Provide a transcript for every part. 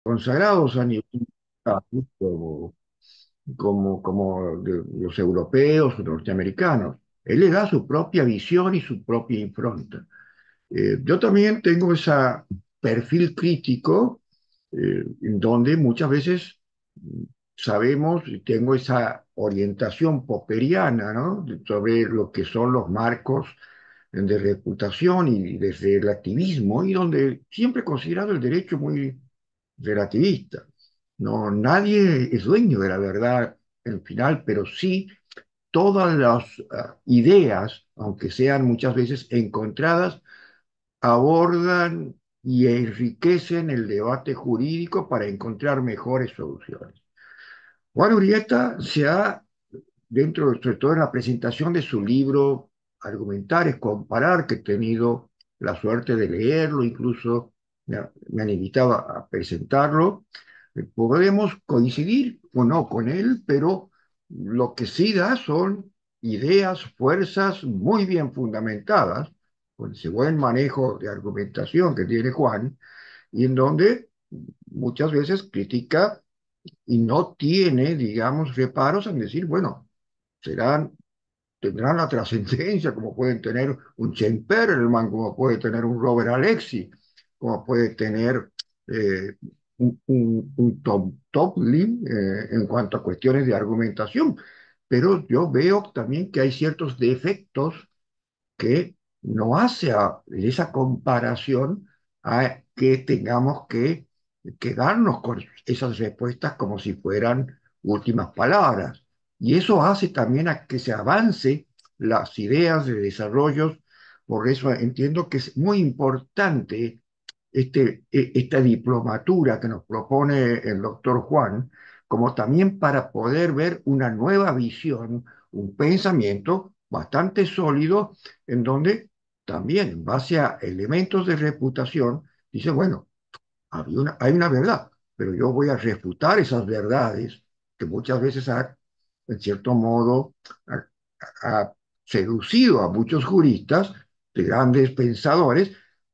consagrados a nivel mundial, como los europeos o norteamericanos. Él le da su propia visión y su propia impronta. Yo también tengo ese perfil crítico en donde muchas veces sabemos y tengo esa orientación popperiana, ¿no? Sobre lo que son los marcos de reputación y desde el activismo, y donde siempre he considerado el derecho muy relativista. No, nadie es dueño de la verdad en final, pero sí todas las ideas, aunque sean muchas veces encontradas, abordan y enriquecen el debate jurídico para encontrar mejores soluciones. Juan Urieta se ha, sobre todo en la presentación de su libro Argumentar es comparar, que he tenido la suerte de leerlo, incluso me han invitado a presentarlo, podemos coincidir o no con él, pero lo que sí da son ideas, fuerzas muy bien fundamentadas, con ese buen manejo de argumentación que tiene Juan, y en donde muchas veces critica y no tiene, digamos, reparos en decir, bueno, serán, tendrán la trascendencia como pueden tener un Chen Perelman, como puede tener un Robert Alexi, como puede tener eh, un Tom Toplin en cuanto a cuestiones de argumentación. Pero yo veo también que hay ciertos defectos que no hace a esa comparación a que tengamos que quedarnos con esas respuestas como si fueran últimas palabras. Y eso hace también a que se avance las ideas de desarrollos. Por eso entiendo que es muy importante esta diplomatura que nos propone el doctor Juan, como también para poder ver una nueva visión, un pensamiento bastante sólido, en donde también, en base a elementos de reputación, dice, bueno, hay una verdad, pero yo voy a refutar esas verdades que muchas veces en cierto modo, ha, ha seducido a muchos juristas, de grandes pensadores.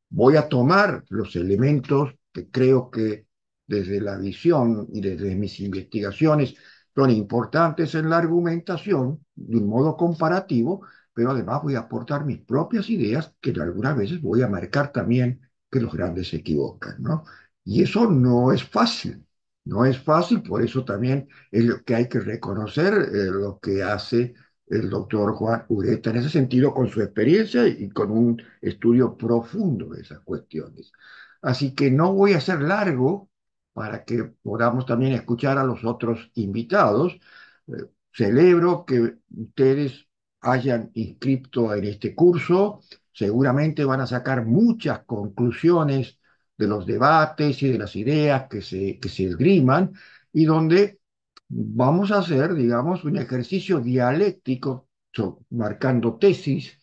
Voy a tomar los elementos que creo que desde la visión y desde mis investigaciones son importantes en la argumentación de un modo comparativo, pero además voy a aportar mis propias ideas que algunas veces voy a marcar también que los grandes se equivocan, ¿no? Y eso no es fácil, no es fácil, por eso también es lo que hay que reconocer lo que hace el doctor Juan Ureta en ese sentido, con su experiencia y con un estudio profundo de esas cuestiones. Así que no voy a ser largo para que podamos también escuchar a los otros invitados. Celebro que ustedes hayan inscrito en este curso. Seguramente van a sacar muchas conclusiones de los debates y de las ideas que se esgriman, y donde vamos a hacer, digamos, un ejercicio dialéctico marcando tesis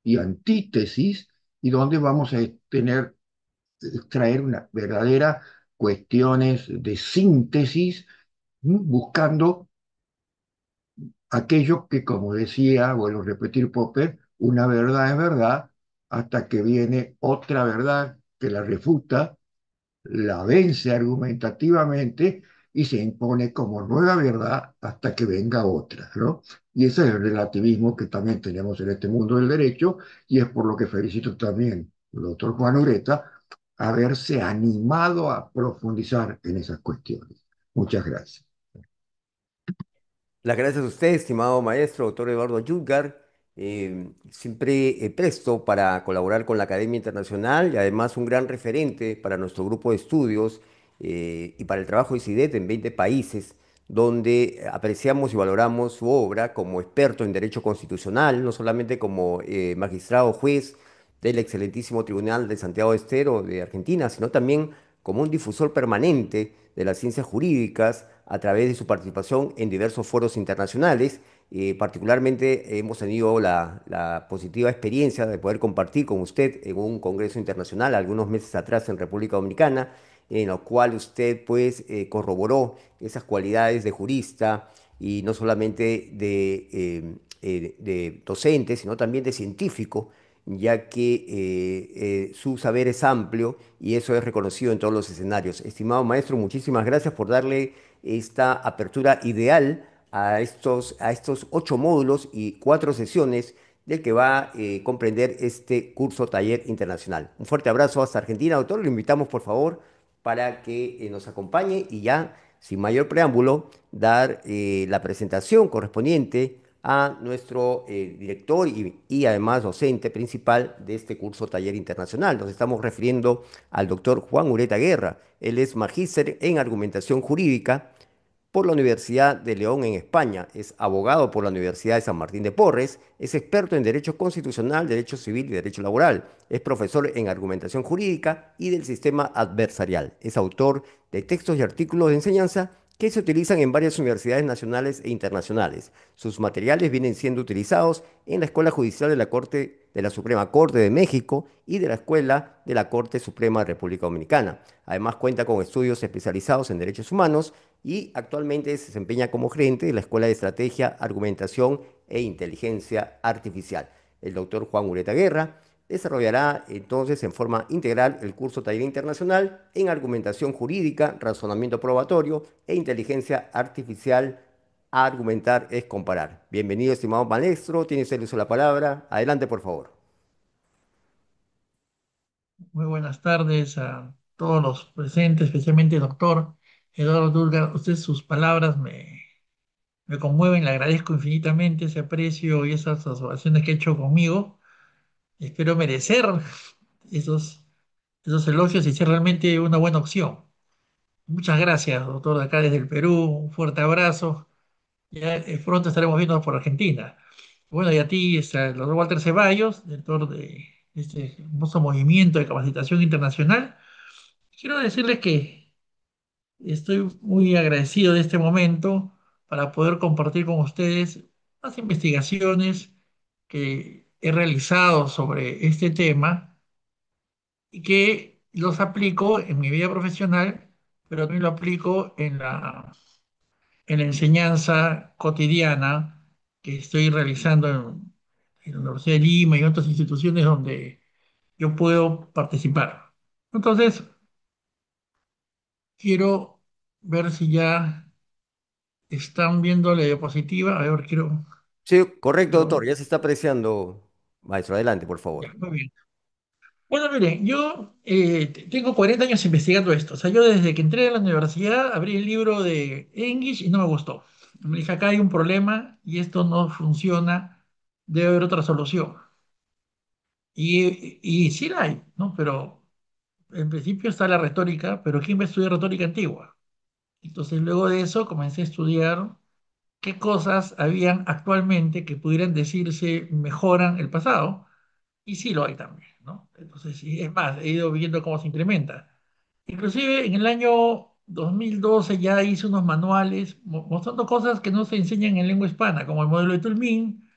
y antítesis, y donde vamos a tener, extraer una verdadera cuestiones de síntesis, buscando aquello que, como decía, vuelvo a repetir Popper, una verdad es verdad hasta que viene otra verdad que la refuta, la vence argumentativamente y se impone como nueva verdad hasta que venga otra, ¿no? Y ese es el relativismo que también tenemos en este mundo del derecho, y es por lo que felicito también al doctor Juan Ureta haberse animado a profundizar en esas cuestiones. Muchas gracias. Las gracias a usted, estimado maestro, doctor Eduardo Yudgar. Siempre presto para colaborar con la Academia Internacional y además un gran referente para nuestro grupo de estudios y para el trabajo de CIDET en 20 países, donde apreciamos y valoramos su obra como experto en derecho constitucional, no solamente como magistrado juez del excelentísimo Tribunal de Santiago de Estero de Argentina, sino también como un difusor permanente de las ciencias jurídicas a través de su participación en diversos foros internacionales. Particularmente hemos tenido la positiva experiencia de poder compartir con usted en un congreso internacional algunos meses atrás en República Dominicana, en lo cual usted pues corroboró esas cualidades de jurista y no solamente de docente, sino también de científico, ya que su saber es amplio y eso es reconocido en todos los escenarios. Estimado maestro, muchísimas gracias por darle esta apertura ideal a estos 8 módulos y 4 sesiones del que va a comprender este curso taller internacional. Un fuerte abrazo hasta Argentina, doctor. Lo invitamos, por favor, para que nos acompañe y ya, sin mayor preámbulo, dar la presentación correspondiente a nuestro director y además docente principal de este curso taller internacional. Nos estamos refiriendo al doctor Juan Ureta Guerra. Él es magíster en argumentación jurídica por la Universidad de León en España, es abogado por la Universidad de San Martín de Porres, es experto en Derecho Constitucional, Derecho Civil y Derecho Laboral, es profesor en Argumentación Jurídica y del Sistema Adversarial, es autor de textos y artículos de enseñanza que se utilizan en varias universidades nacionales e internacionales. Sus materiales vienen siendo utilizados en la Escuela Judicial de la Corte de la Suprema Corte de México y de la Escuela de la Corte Suprema de República Dominicana. Además cuenta con estudios especializados en derechos humanos y actualmente se desempeña como gerente de la Escuela de Estrategia, Argumentación e Inteligencia Artificial. El doctor Juan Ureta Guerra desarrollará entonces en forma integral el curso taller internacional en argumentación jurídica, razonamiento probatorio e inteligencia artificial. Argumentar es comparar. Bienvenido, estimado maestro. Tiene usted el uso de la palabra. Adelante, por favor. Muy buenas tardes a todos los presentes, especialmente doctor Eduardo Dulgar. Usted, sus palabras me conmueven, le agradezco infinitamente ese aprecio y esas observaciones que ha hecho conmigo. Espero merecer esos, esos elogios y ser realmente una buena opción. Muchas gracias, doctor, de acá desde el Perú. Un fuerte abrazo. Ya pronto estaremos viendo por Argentina. Bueno, y a ti, el doctor Walter Ceballos, director de este hermoso movimiento de capacitación internacional. Quiero decirles que estoy muy agradecido de este momento para poder compartir con ustedes las investigaciones que he realizado sobre este tema y que los aplico en mi vida profesional, pero también lo aplico en la enseñanza cotidiana que estoy realizando en la Universidad de Lima y otras instituciones donde yo puedo participar. Entonces, quiero ver si ya están viendo la diapositiva. A ver, Sí, correcto, quiero doctor. ver. Ya se está apreciando. Maestro, adelante, por Ya, favor. muy bien. Bueno, miren, yo tengo 40 años investigando esto. O sea, yo desde que entré a la universidad abrí el libro de English y no me gustó. Me dije, acá hay un problema y esto no funciona, debe haber otra solución. Y sí la hay, ¿no? Pero en principio está la retórica, pero ¿quién va a estudiar retórica antigua? Entonces, luego de eso comencé a estudiar qué cosas habían actualmente que pudieran decirse mejoran el pasado, y sí lo hay también, ¿no? Entonces, sí, es más, he ido viendo cómo se implementa. Inclusive en el año 2012 ya hice unos manuales mostrando cosas que no se enseñan en lengua hispana, como el modelo de Toulmin,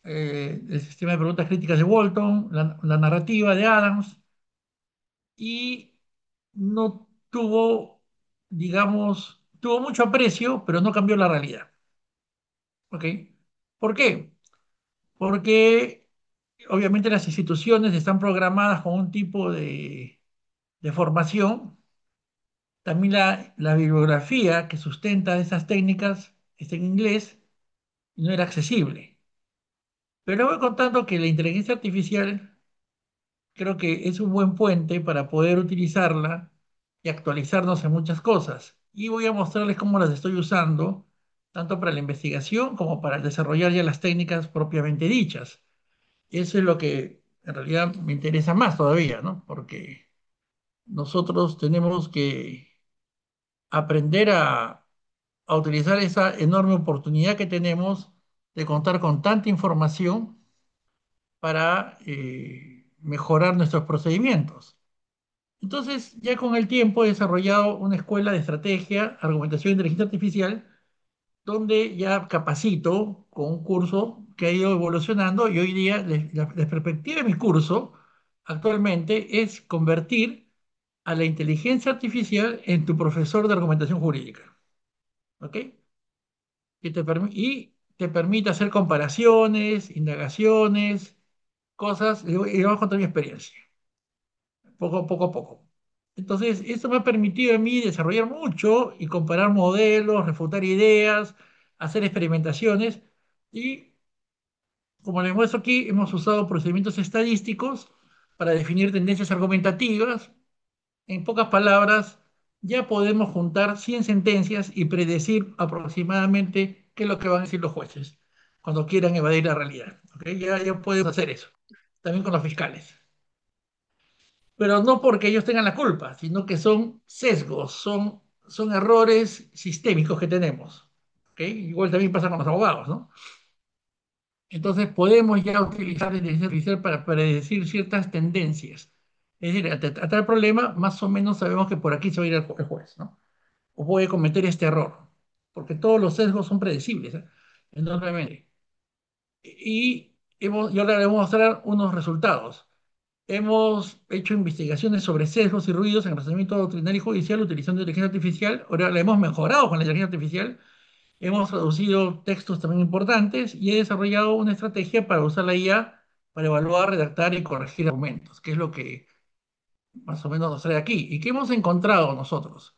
el sistema de preguntas críticas de Walton, la narrativa de Adams, y no tuvo, digamos, tuvo mucho aprecio, pero no cambió la realidad. ¿Ok? ¿Por qué? Porque obviamente las instituciones están programadas con un tipo de formación. También la bibliografía que sustenta esas técnicas está en inglés y no era accesible. Pero le voy contando que la inteligencia artificial creo que es un buen puente para poder utilizarla y actualizarnos en muchas cosas. Y voy a mostrarles cómo las estoy usando, tanto para la investigación como para desarrollar ya las técnicas propiamente dichas. Eso es lo que en realidad me interesa más todavía, ¿no? Porque nosotros tenemos que aprender a utilizar esa enorme oportunidad que tenemos de contar con tanta información para mejorar nuestros procedimientos. Entonces, ya con el tiempo he desarrollado una escuela de estrategia, argumentación e inteligencia artificial, donde ya capacito con un curso que ha ido evolucionando y hoy día la perspectiva de mi curso actualmente es convertir a la inteligencia artificial en tu profesor de argumentación jurídica. ¿Ok? Y te permite hacer comparaciones, indagaciones, cosas, y le voy a contar mi experiencia, poco a poco. Entonces, esto me ha permitido a mí desarrollar mucho y comparar modelos, refutar ideas, hacer experimentaciones. Y como les muestro aquí, hemos usado procedimientos estadísticos para definir tendencias argumentativas. En pocas palabras, ya podemos juntar 100 sentencias y predecir aproximadamente qué es lo que van a decir los jueces cuando quieran evadir la realidad. ¿Ok? Ya podemos hacer eso. También con los fiscales. Pero no porque ellos tengan la culpa, sino que son sesgos, son errores sistémicos que tenemos. ¿Ok? Igual también pasa con los abogados, ¿no? Entonces podemos ya utilizar la inteligencia artificial para predecir ciertas tendencias. Es decir, a tal problema, más o menos sabemos que por aquí se va a ir el juez, ¿no? O puede cometer este error, porque todos los sesgos son predecibles, ¿eh? Enormemente. Y ahora les voy a mostrar unos resultados. Hemos hecho investigaciones sobre sesgos y ruidos en el razonamiento doctrinal y judicial utilizando inteligencia artificial. Ahora la hemos mejorado con la inteligencia artificial. Hemos traducido textos también importantes y he desarrollado una estrategia para usar la IA para evaluar, redactar y corregir argumentos, que es lo que más o menos nos trae aquí. ¿Y qué hemos encontrado nosotros?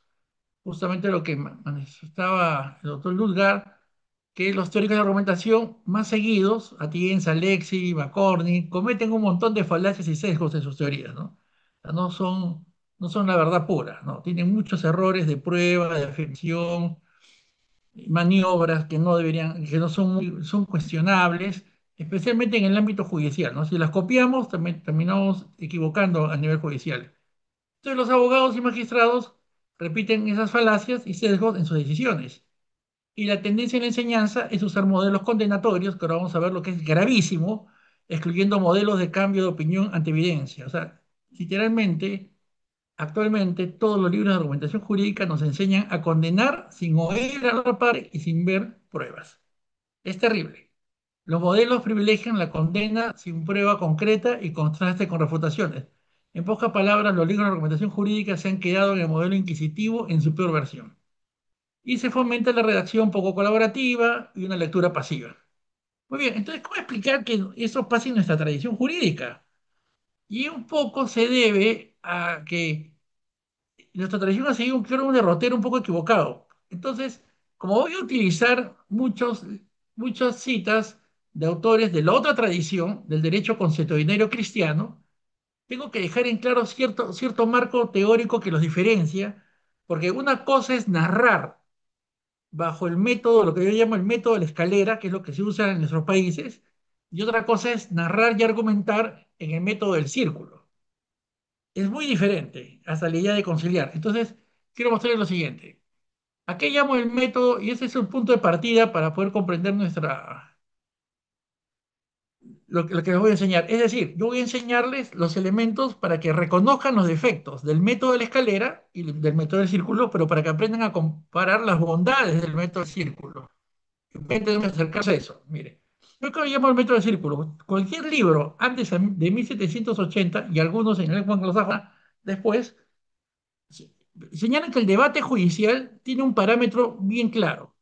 Justamente lo que manifestaba el doctor Ludgar, que los teóricos de argumentación más seguidos, Atienza, Alexi, McCormick, cometen un montón de falacias y sesgos en sus teorías, ¿no? O sea, no son la verdad pura, ¿no? Tienen muchos errores de prueba, de afirmación, maniobras que no deberían, que no son son cuestionables, especialmente en el ámbito judicial, ¿no? Si las copiamos, también terminamos equivocando a nivel judicial. Entonces los abogados y magistrados repiten esas falacias y sesgos en sus decisiones. Y la tendencia en la enseñanza es usar modelos condenatorios, que ahora vamos a ver lo que es gravísimo, excluyendo modelos de cambio de opinión ante evidencia. O sea, literalmente, actualmente todos los libros de argumentación jurídica nos enseñan a condenar sin oír a la otra parte y sin ver pruebas. Es terrible. Los modelos privilegian la condena sin prueba concreta y contraste con refutaciones. En pocas palabras, los libros de argumentación jurídica se han quedado en el modelo inquisitivo en su peor versión. Y se fomenta la redacción poco colaborativa y una lectura pasiva. Muy bien, entonces, ¿cómo explicar que eso pasa en nuestra tradición jurídica? Y un poco se debe a que nuestra tradición ha seguido un derrotero un poco equivocado. Entonces, como voy a utilizar muchas citas de autores de la otra tradición, del derecho consuetudinario cristiano, tengo que dejar en claro cierto marco teórico que los diferencia, porque una cosa es narrar bajo el método, lo que yo llamo el método de la escalera, que es lo que se usa en nuestros países, y otra cosa es narrar y argumentar en el método del círculo. Es muy diferente hasta la idea de conciliar. Entonces, quiero mostrarles lo siguiente. ¿A qué llamo el método? Y ese es el punto de partida para poder comprender lo que les voy a enseñar. Es decir, yo voy a enseñarles los elementos para que reconozcan los defectos del método de la escalera y del método del círculo, pero para que aprendan a comparar las bondades del método del círculo. Deben acercarse a eso. Mire, yo creo que llamo el método del círculo. Cualquier libro antes de 1780 y algunos en el lengua anglosajona después señalan que el debate judicial tiene un parámetro bien claro.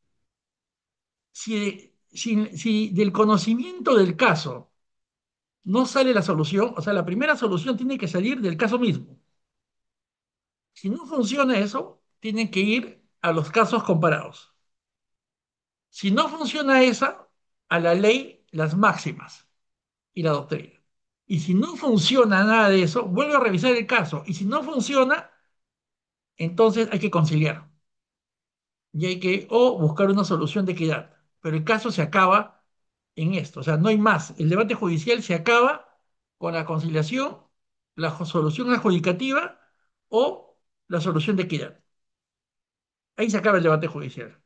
Si del conocimiento del caso no sale la solución, o sea, la primera solución tiene que salir del caso mismo. Si no funciona eso, tienen que ir a los casos comparados. Si no funciona esa, a la ley, las máximas y la doctrina. Y si no funciona nada de eso, vuelve a revisar el caso. Y si no funciona, entonces hay que conciliar. Y hay que o buscar una solución de equidad. Pero el caso se acaba en esto. O sea, no hay más. El debate judicial se acaba con la conciliación, la solución adjudicativa o la solución de equidad. Ahí se acaba el debate judicial.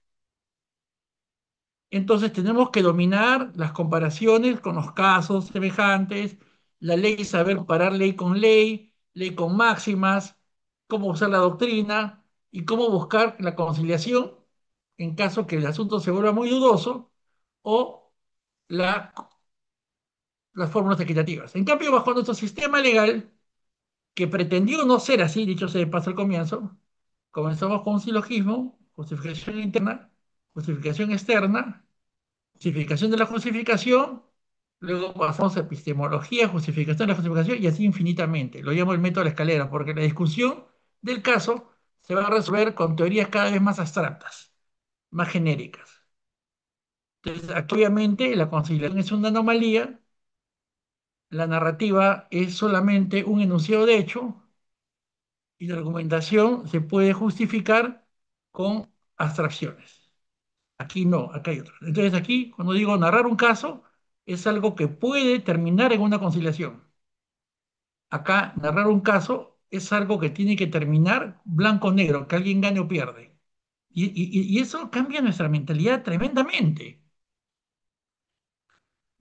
Entonces tenemos que dominar las comparaciones con los casos semejantes, la ley, saber comparar ley con máximas, cómo usar la doctrina y cómo buscar la conciliación en caso que el asunto se vuelva muy dudoso o la- las fórmulas equitativas. En cambio, bajo nuestro sistema legal, que pretendió no ser así, dicho sea de paso al comienzo, comenzamos con un silogismo, justificación interna, justificación externa, justificación de la justificación Luego pasamos a epistemología, justificación, la justificación y así infinitamente. Lo llamo el método de la escalera, porque la discusión del caso se va a resolver con teorías cada vez más abstractas, más genéricas. Entonces, aquí, obviamente, la conciliación es una anomalía, la narrativa es solamente un enunciado de hecho y la argumentación se puede justificar con abstracciones. Aquí no, acá hay otro. Entonces, aquí, cuando digo narrar un caso, es algo que puede terminar en una conciliación. Acá, narrar un caso es algo que tiene que terminar blanco-negro, que alguien gane o pierde. Y eso cambia nuestra mentalidad tremendamente.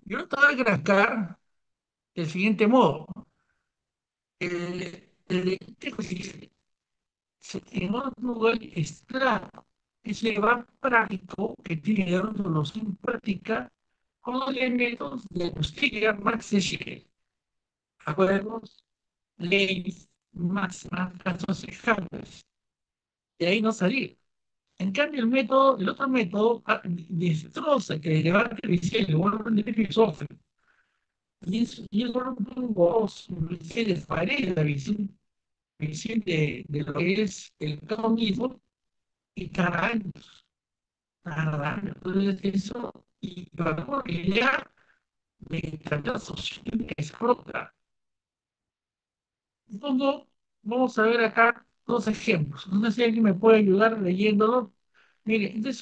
Yo lo estaba a graficar del siguiente modo. El lenguaje en otro lugar está ese van práctico que tiene la resolución práctica con los elementos de justicia más de acuerdos, leyes, máximas, casos ejemplares. De ahí no salir. En cambio, el otro método destroza, que el debate vicial, el orden de filosofía, y es un voz, se desparece la visión de lo que es el caso mismo y cada año. Entonces, eso, y luego la idea de cambiar sociológica es otra. Entonces, vamos a ver acá dos ejemplos. No sé si alguien me puede ayudar leyéndolo. Mire, este es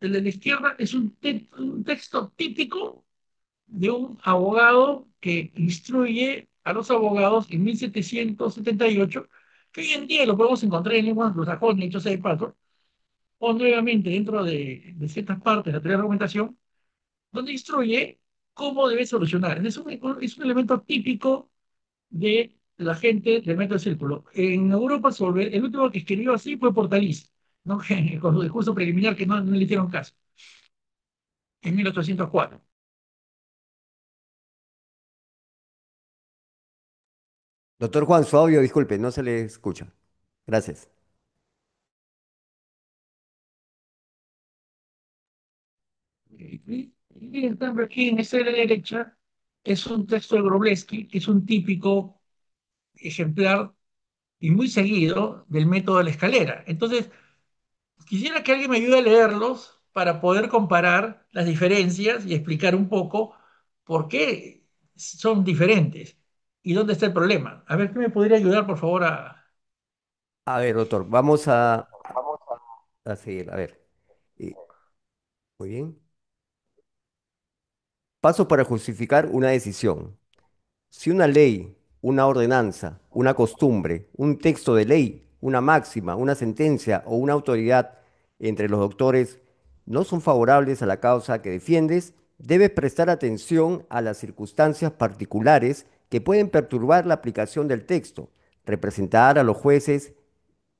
el de la izquierda es un texto típico de un abogado que instruye a los abogados en 1778, que hoy en día lo podemos encontrar en lenguas anglosajonas, hechos de paso, o nuevamente dentro de ciertas partes de la teoría de la argumentación, donde instruye cómo debe solucionar. Es un elemento típico de la gente del método del círculo. En Europa, el último que escribió así fue Portalis, ¿no? Con su discurso preliminar que no le hicieron caso, en 1804. Doctor Juan, su audio, disculpe, no se le escucha. Gracias. Y en cambio aquí en esta de la derecha es un texto de Grobleski, que es un típico ejemplar y muy seguido del método de la escalera. Entonces, quisiera que alguien me ayude a leerlos para poder comparar las diferencias y explicar un poco por qué son diferentes y dónde está el problema. A ver, ¿qué me podría ayudar, por favor, a... A ver, doctor, a seguir. A ver, eh, muy bien. Pasos para justificar una decisión. Si una ley, una ordenanza, una costumbre, un texto de ley, una máxima, una sentencia o una autoridad entre los doctores no son favorables a la causa que defiendes, debes prestar atención a las circunstancias particulares que pueden perturbar la aplicación del texto, representar a los jueces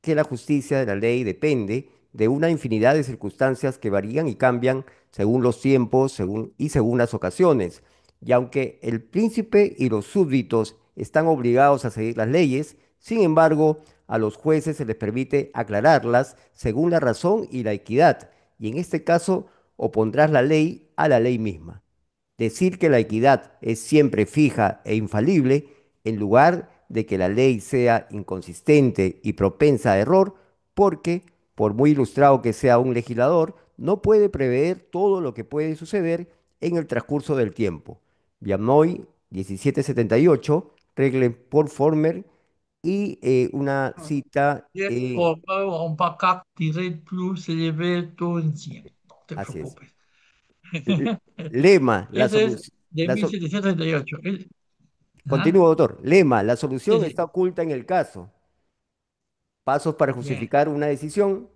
que la justicia de la ley depende de una infinidad de circunstancias que varían y cambian según los tiempos y según las ocasiones. Y aunque el príncipe y los súbditos están obligados a seguir las leyes, sin embargo, a los jueces se les permite aclararlas según la razón y la equidad. Y en este caso, opondrás la ley a la ley misma. Decir que la equidad es siempre fija e infalible, en lugar de que la ley sea inconsistente y propensa a error, porque, por muy ilustrado que sea un legislador, no puede prever todo lo que puede suceder en el transcurso del tiempo. Bionoy, 1778, Regle por Former, y una cita, On va cap direct plus élevé tout encima. No te así es. preocupes. L- Lema, la Ese es solución. de 1738. Continúo, ¿Ah? doctor. Lema, la Sí, solución está sí. oculta en el caso. Pasos para Bien. justificar una decisión.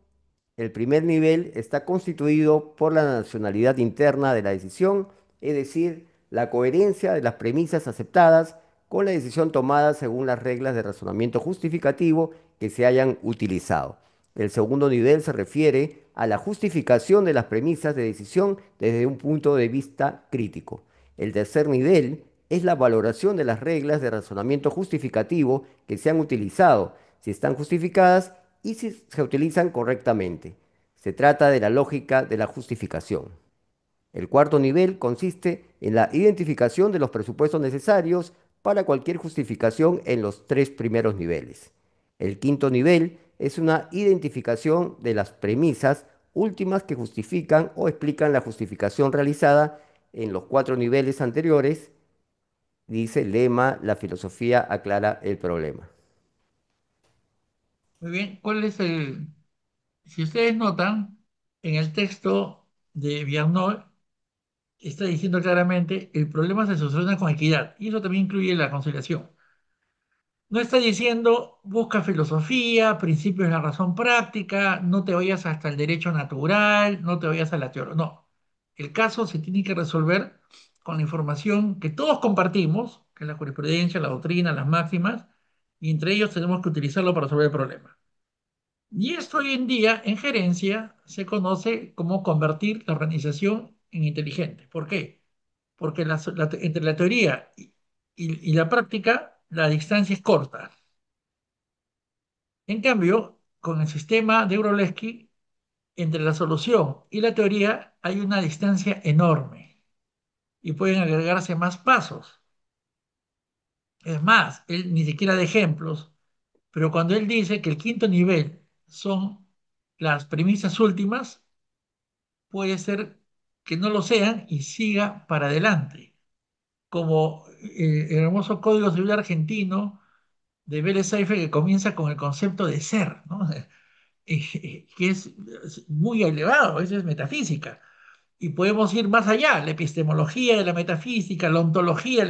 El primer nivel está constituido por la nacionalidad interna de la decisión, es decir, la coherencia de las premisas aceptadas con la decisión tomada según las reglas de razonamiento justificativo que se hayan utilizado. El segundo nivel se refiere a la justificación de las premisas de decisión desde un punto de vista crítico. El tercer nivel es la valoración de las reglas de razonamiento justificativo que se han utilizado, si están justificadas y si se utilizan correctamente. Se trata de la lógica de la justificación. El cuarto nivel consiste en la identificación de los presupuestos necesarios para cualquier justificación en los tres primeros niveles. El quinto nivel es una identificación de las premisas últimas que justifican o explican la justificación realizada en los cuatro niveles anteriores. Dice lema, la filosofía aclara el problema. Muy bien, si ustedes notan, en el texto de Viernot está diciendo claramente, el problema se soluciona con equidad, y eso también incluye la conciliación. No está diciendo busca filosofía, principios de la razón práctica, no te vayas hasta el derecho natural, no te vayas a la teoría. No. El caso se tiene que resolver con la información que todos compartimos, que es la jurisprudencia, la doctrina, las máximas, y entre ellos tenemos que utilizarlo para resolver el problema. Y esto hoy en día en gerencia se conoce como convertir la organización en inteligente. ¿Por qué? Porque entre la teoría y la práctica la distancia es corta. En cambio, con el sistema de Brolesky, entre la solución y la teoría hay una distancia enorme y pueden agregarse más pasos. Es más, él ni siquiera da ejemplos, pero cuando él dice que el quinto nivel son las premisas últimas, puede ser que no lo sean y siga para adelante. Como el hermoso Código Civil argentino de Vélez Saifé que comienza con el concepto de ser, ¿no? Que es muy elevado, eso es metafísica. Y podemos ir más allá, la epistemología de la metafísica, la ontología,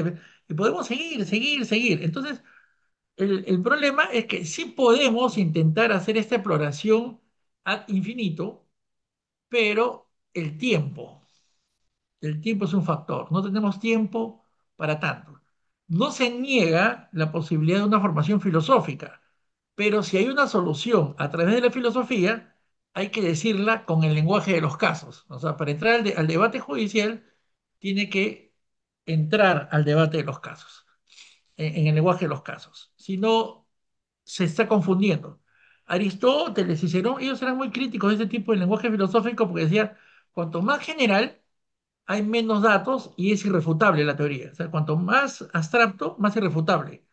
y podemos seguir, seguir, seguir. Entonces, el problema es que sí podemos intentar hacer esta exploración ad infinito, pero el tiempo es un factor, no tenemos tiempo para tanto. No se niega la posibilidad de una formación filosófica, pero si hay una solución a través de la filosofía, hay que decirla con el lenguaje de los casos. O sea, para entrar al debate judicial, tiene que entrar al debate de los casos, en el lenguaje de los casos. Si no, se está confundiendo. Aristóteles y Cicerón, ellos eran muy críticos de este tipo de lenguaje filosófico porque decían, cuanto más general, hay menos datos y es irrefutable la teoría. O sea, cuanto más abstracto, más irrefutable,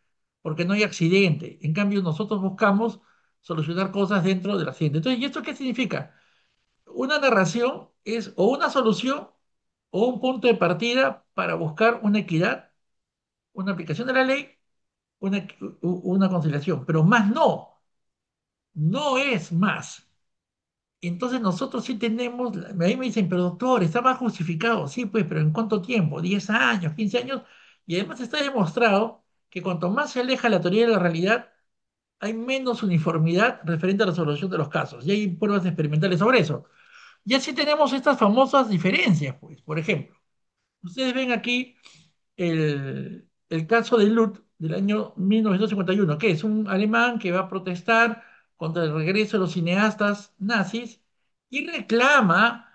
porque no hay accidente. En cambio, nosotros buscamos solucionar cosas dentro del accidente. Entonces, ¿y esto qué significa? Una narración es o una solución o un punto de partida para buscar una equidad, una aplicación de la ley, una conciliación, pero más no, no es más. Entonces nosotros sí tenemos, a mí me dicen, pero doctor, está más justificado. Sí, pues, pero ¿en cuánto tiempo? 10 años, 15 años. Y además está demostrado que cuanto más se aleja la teoría de la realidad, hay menos uniformidad referente a la resolución de los casos. Y hay pruebas experimentales sobre eso. Y así tenemos estas famosas diferencias, pues. Por ejemplo, ustedes ven aquí el caso de Luth del año 1951, que es un alemán que va a protestar contra el regreso de los cineastas nazis y reclama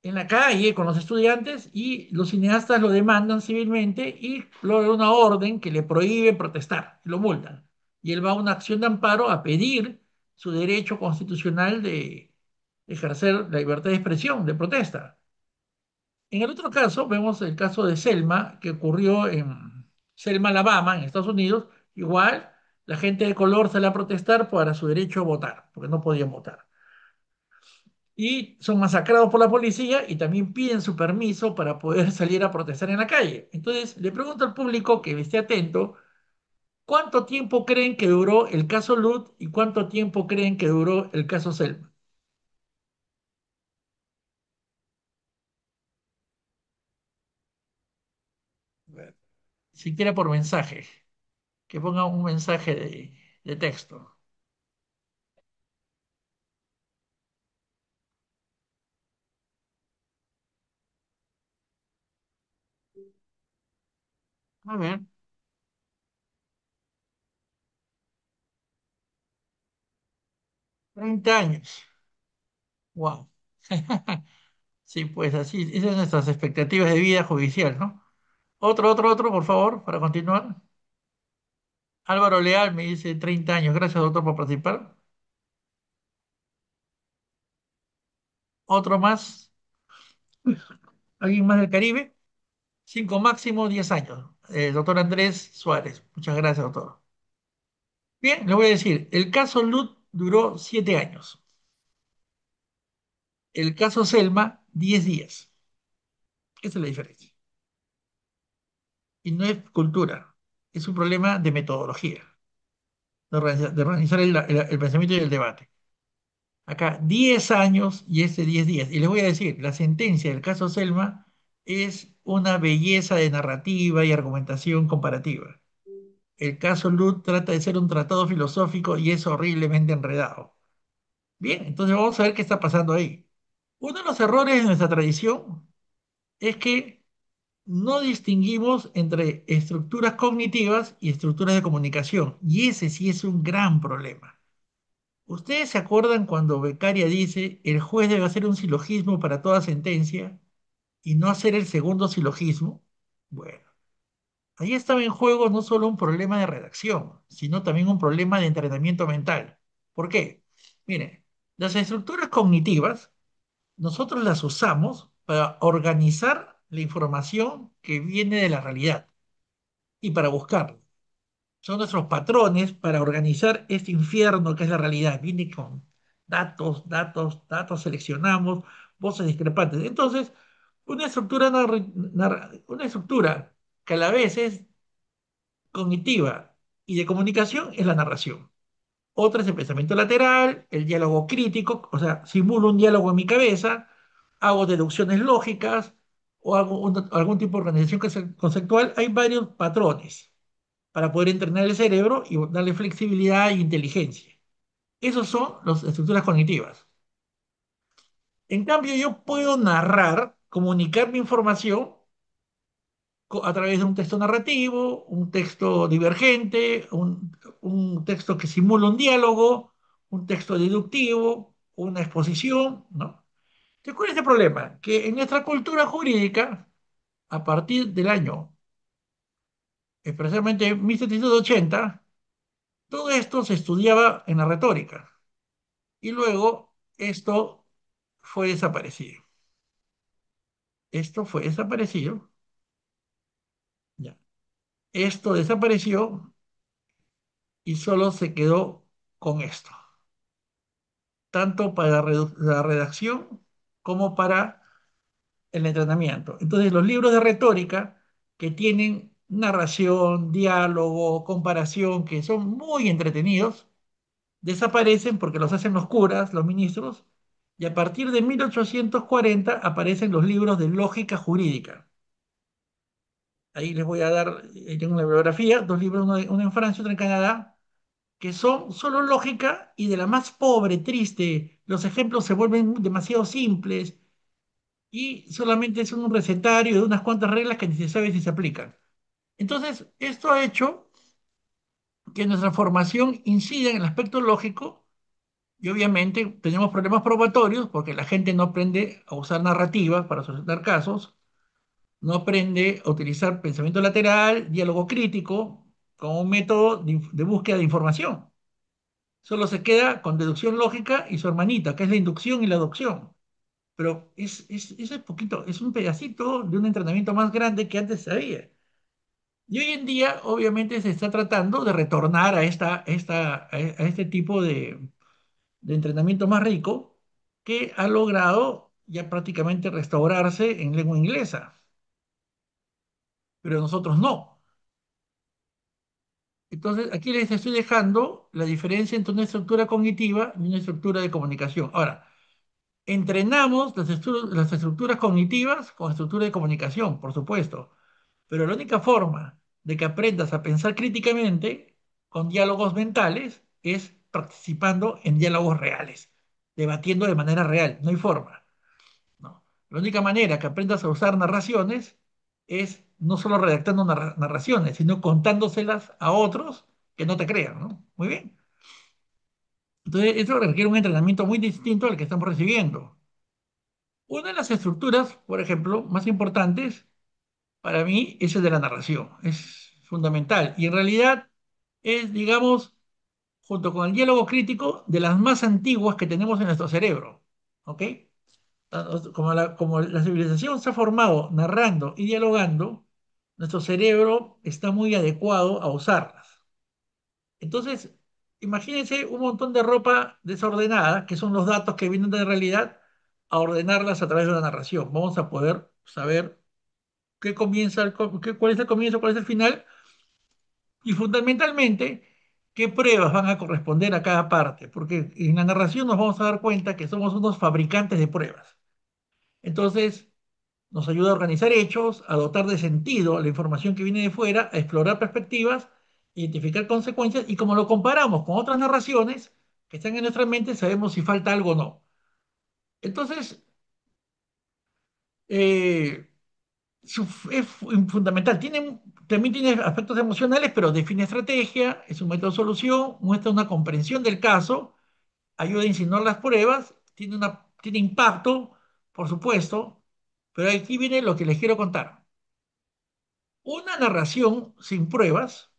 en la calle con los estudiantes y los cineastas lo demandan civilmente y logra una orden que le prohíbe protestar, lo multan. Y él va a una acción de amparo a pedir su derecho constitucional de ejercer la libertad de expresión, de protesta. En el otro caso, vemos el caso de Selma, que ocurrió en Selma, Alabama, en Estados Unidos. Igual, la gente de color sale a protestar para su derecho a votar, porque no podían votar. Y son masacrados por la policía y también piden su permiso para poder salir a protestar en la calle. Entonces, le pregunto al público que esté atento, ¿cuánto tiempo creen que duró el caso Lud y cuánto tiempo creen que duró el caso Selma? A ver, siquiera por mensaje, que pongan un mensaje de texto. A ver. 30 años. Wow. Sí, pues así, esas son nuestras expectativas de vida judicial, ¿no? Otro, por favor, para continuar. Álvaro Leal me dice 30 años. Gracias, doctor, por participar. Otro más. ¿Alguien más del Caribe? 5 máximo 10 años. Doctor Andrés Suárez. Muchas gracias, doctor. Bien, le voy a decir, el caso Lut duró 7 años. El caso Selma, 10 días. Esa es la diferencia. Y no es cultura, es un problema de metodología, de organizar el pensamiento y el debate. Acá 10 años y este 10 días. Y les voy a decir, la sentencia del caso Selma es una belleza de narrativa y argumentación comparativa. El caso Lut trata de ser un tratado filosófico y es horriblemente enredado. Bien, entonces vamos a ver qué está pasando ahí. Uno de los errores de nuestra tradición es que no distinguimos entre estructuras cognitivas y estructuras de comunicación, y ese sí es un gran problema. ¿Ustedes se acuerdan cuando Beccaria dice el juez debe hacer un silogismo para toda sentencia y no hacer el segundo silogismo? Bueno, ahí estaba en juego no solo un problema de redacción, sino también un problema de entrenamiento mental. ¿Por qué? Miren, las estructuras cognitivas nosotros las usamos para organizar la información que viene de la realidad y para buscarla. Son nuestros patrones para organizar este infierno que es la realidad. Viene con datos, datos, datos, seleccionamos, voces discrepantes. Entonces, una estructura que a la vez es cognitiva y de comunicación es la narración. Otra es el pensamiento lateral, el diálogo crítico, o sea, simulo un diálogo en mi cabeza, hago deducciones lógicas o hago algún tipo de organización conceptual. Hay varios patrones para poder entrenar el cerebro y darle flexibilidad e inteligencia. Esos son las estructuras cognitivas. En cambio, yo puedo narrar, comunicar mi información a través de un texto narrativo, un texto divergente, un texto que simula un diálogo, un texto deductivo, una exposición, ¿no? Entonces, ¿cuál es el problema? Que en nuestra cultura jurídica, a partir del año, especialmente 1780, todo esto se estudiaba en la retórica y luego esto fue desaparecido. Esto fue desaparecido, ya. Esto desapareció y solo se quedó con esto, tanto para la redacción como para el entrenamiento. Entonces, los libros de retórica que tienen narración, diálogo, comparación, que son muy entretenidos, desaparecen porque los hacen los curas, los ministros, y a partir de 1840 aparecen los libros de lógica jurídica. Ahí les voy a dar, tengo una bibliografía, dos libros, uno en Francia, otro en Canadá, que son solo lógica y de la más pobre, triste. Los ejemplos se vuelven demasiado simples y solamente es un recetario de unas cuantas reglas que ni se sabe si se aplican. Entonces, esto ha hecho que nuestra formación incida en el aspecto lógico y obviamente tenemos problemas probatorios porque la gente no aprende a usar narrativas para solucionar casos, no aprende a utilizar pensamiento lateral, diálogo crítico como un método de búsqueda de información. Solo se queda con deducción lógica y su hermanita, que es la inducción y la aducción. Pero eso es poquito, es un pedacito de un entrenamiento más grande que antes había. Y hoy en día, obviamente, se está tratando de retornar a este tipo de entrenamiento más rico que ha logrado ya prácticamente restaurarse en lengua inglesa, pero nosotros no. Entonces, aquí les estoy dejando la diferencia entre una estructura cognitiva y una estructura de comunicación. Ahora, entrenamos las estructuras cognitivas con estructura de comunicación, por supuesto, pero la única forma de que aprendas a pensar críticamente con diálogos mentales es participando en diálogos reales, debatiendo de manera real, no hay forma, ¿no? La única manera que aprendas a usar narraciones es no solo redactando narraciones, sino contándoselas a otros que no te crean, ¿no? Muy bien. Entonces, eso requiere un entrenamiento muy distinto al que estamos recibiendo. Una de las estructuras, por ejemplo, más importantes para mí es el de la narración. Es fundamental. Y en realidad es, digamos, junto con el diálogo crítico, de las más antiguas que tenemos en nuestro cerebro. ¿Ok? Como la civilización se ha formado narrando y dialogando, nuestro cerebro está muy adecuado a usarlas. Entonces, imagínense un montón de ropa desordenada, que son los datos que vienen de la realidad, a ordenarlas a través de una narración. Vamos a poder saber qué comienza, cuál es el comienzo, cuál es el final, y fundamentalmente qué pruebas van a corresponder a cada parte, porque en la narración nos vamos a dar cuenta que somos unos fabricantes de pruebas. Entonces, nos ayuda a organizar hechos, a dotar de sentido a la información que viene de fuera, a explorar perspectivas, identificar consecuencias y como lo comparamos con otras narraciones que están en nuestra mente, sabemos si falta algo o no. Entonces, eh, fundamental. También tiene aspectos emocionales, pero define estrategia, es un método de solución, muestra una comprensión del caso, ayuda a insinuar las pruebas, tiene impacto, por supuesto, pero aquí viene lo que les quiero contar. Una narración sin pruebas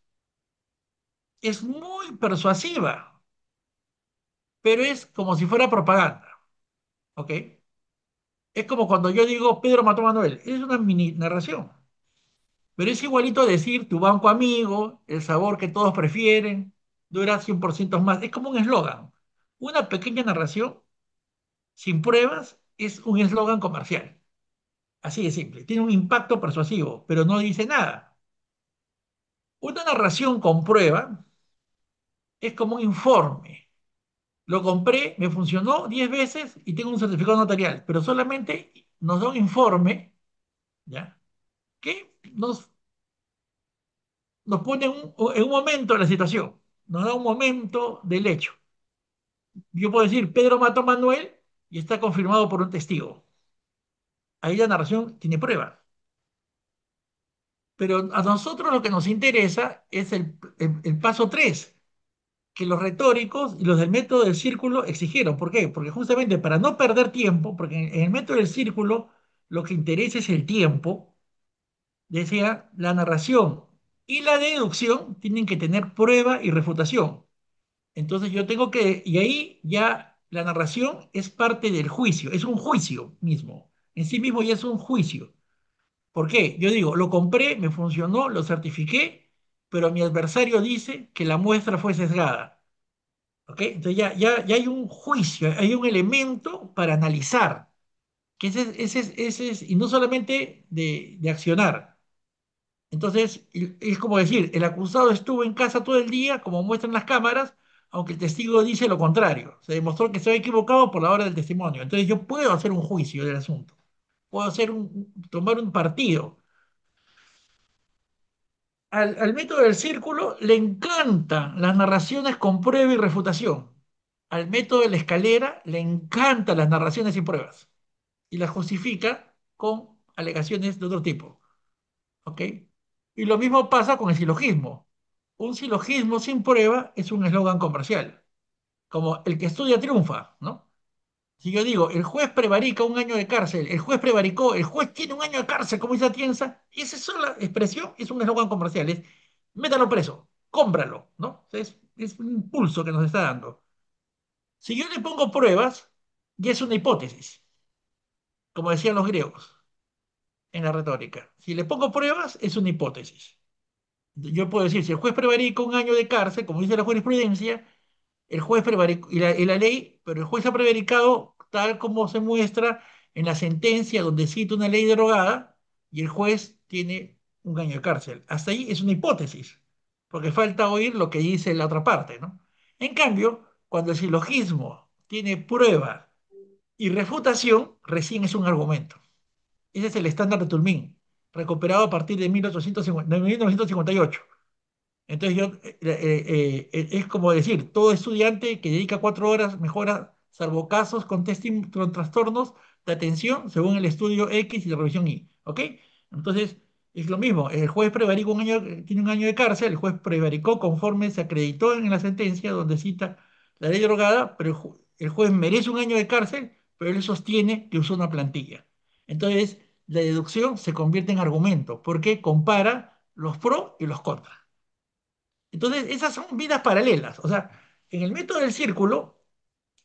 es muy persuasiva, pero es como si fuera propaganda, ¿ok? Es como cuando yo digo Pedro mató a Manuel, es una mini narración, pero es igualito a decir tu banco amigo, el sabor que todos prefieren, dura 100% más, es como un eslogan. Una pequeña narración sin pruebas es un eslogan comercial, así de simple, tiene un impacto persuasivo, pero no dice nada. Una narración con prueba es como un informe. Lo compré, me funcionó 10 veces y tengo un certificado notarial, pero solamente nos da un informe, ¿ya? Que nos pone en un momento de la situación, nos da un momento del hecho. Yo puedo decir, Pedro mató a Manuel y está confirmado por un testigo. Ahí la narración tiene pruebas. Pero a nosotros lo que nos interesa es el paso 3 que los retóricos y los del método del círculo exigieron. ¿Por qué? Porque justamente para no perder tiempo, porque en el método del círculo lo que interesa es el tiempo, decía, la narración y la deducción tienen que tener prueba y refutación. Entonces yo tengo que, y ahí ya la narración es parte del juicio, es un juicio mismo, en sí mismo ya es un juicio. ¿Por qué? Yo digo, lo compré, me funcionó, lo certifiqué, pero mi adversario dice que la muestra fue sesgada. ¿Ok? Entonces ya hay un juicio, hay un elemento para analizar, que y no solamente de accionar. Entonces, es como decir, el acusado estuvo en casa todo el día, como muestran las cámaras, aunque el testigo dice lo contrario. Se demostró que estaba equivocado por la hora del testimonio. Entonces, yo puedo hacer un juicio del asunto, puedo tomar un partido. Al método del círculo le encantan las narraciones con prueba y refutación. Al método de la escalera le encantan las narraciones sin pruebas y las justifica con alegaciones de otro tipo. ¿Ok? Y lo mismo pasa con el silogismo. Un silogismo sin prueba es un eslogan comercial, como el que estudia triunfa, ¿no? Si yo digo, el juez prevarica 1 año de cárcel, el juez prevaricó, el juez tiene 1 año de cárcel, como dice Atienza, esa sola expresión es un eslogan comercial, es métalo preso, cómpralo, ¿no? O sea, es un impulso que nos está dando. Si yo le pongo pruebas, ya es una hipótesis, como decían los griegos en la retórica. Si le pongo pruebas, es una hipótesis. Yo puedo decir, si el juez prevarica 1 año de cárcel, como dice la jurisprudencia, el juez prevaricó, y la ley, pero el juez ha prevaricado tal como se muestra en la sentencia donde cita una ley derogada y el juez tiene 1 año de cárcel. Hasta ahí es una hipótesis, porque falta oír lo que dice la otra parte, ¿no? En cambio, cuando el silogismo tiene prueba y refutación, recién es un argumento. Ese es el estándar de Tulmin, recuperado a partir de 1958. Entonces es como decir, todo estudiante que dedica 4 horas mejora, salvo casos con trastornos de atención, según el estudio X y la revisión Y. ¿Ok? Entonces, es lo mismo. El juez prevaricó tiene 1 año de cárcel, el juez prevaricó conforme se acreditó en la sentencia donde cita la ley derogada, pero el juez merece 1 año de cárcel, pero él sostiene que usó una plantilla. Entonces, la deducción se convierte en argumento, porque compara los pros y los contras. Entonces, esas son vidas paralelas. O sea, en el método del círculo,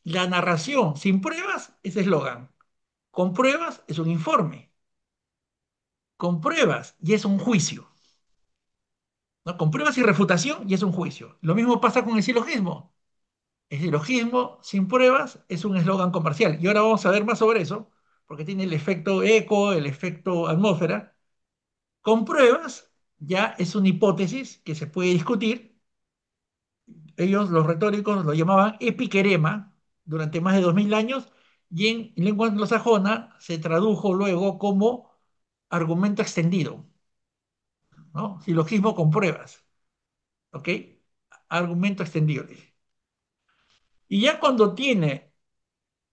la narración sin pruebas es eslogan. Con pruebas es un informe, con pruebas y es un juicio, ¿no? Con pruebas y refutación y es un juicio. Lo mismo pasa con el silogismo. El silogismo sin pruebas es un eslogan comercial. Y ahora vamos a ver más sobre eso, porque tiene el efecto eco, el efecto atmósfera. Con pruebas ya es una hipótesis que se puede discutir. Ellos, los retóricos, lo llamaban epiquerema durante más de 2000 años y en lengua anglosajona se tradujo luego como argumento extendido, ¿no? Silogismo con pruebas, ¿ok? Argumento extendido. Y ya cuando tiene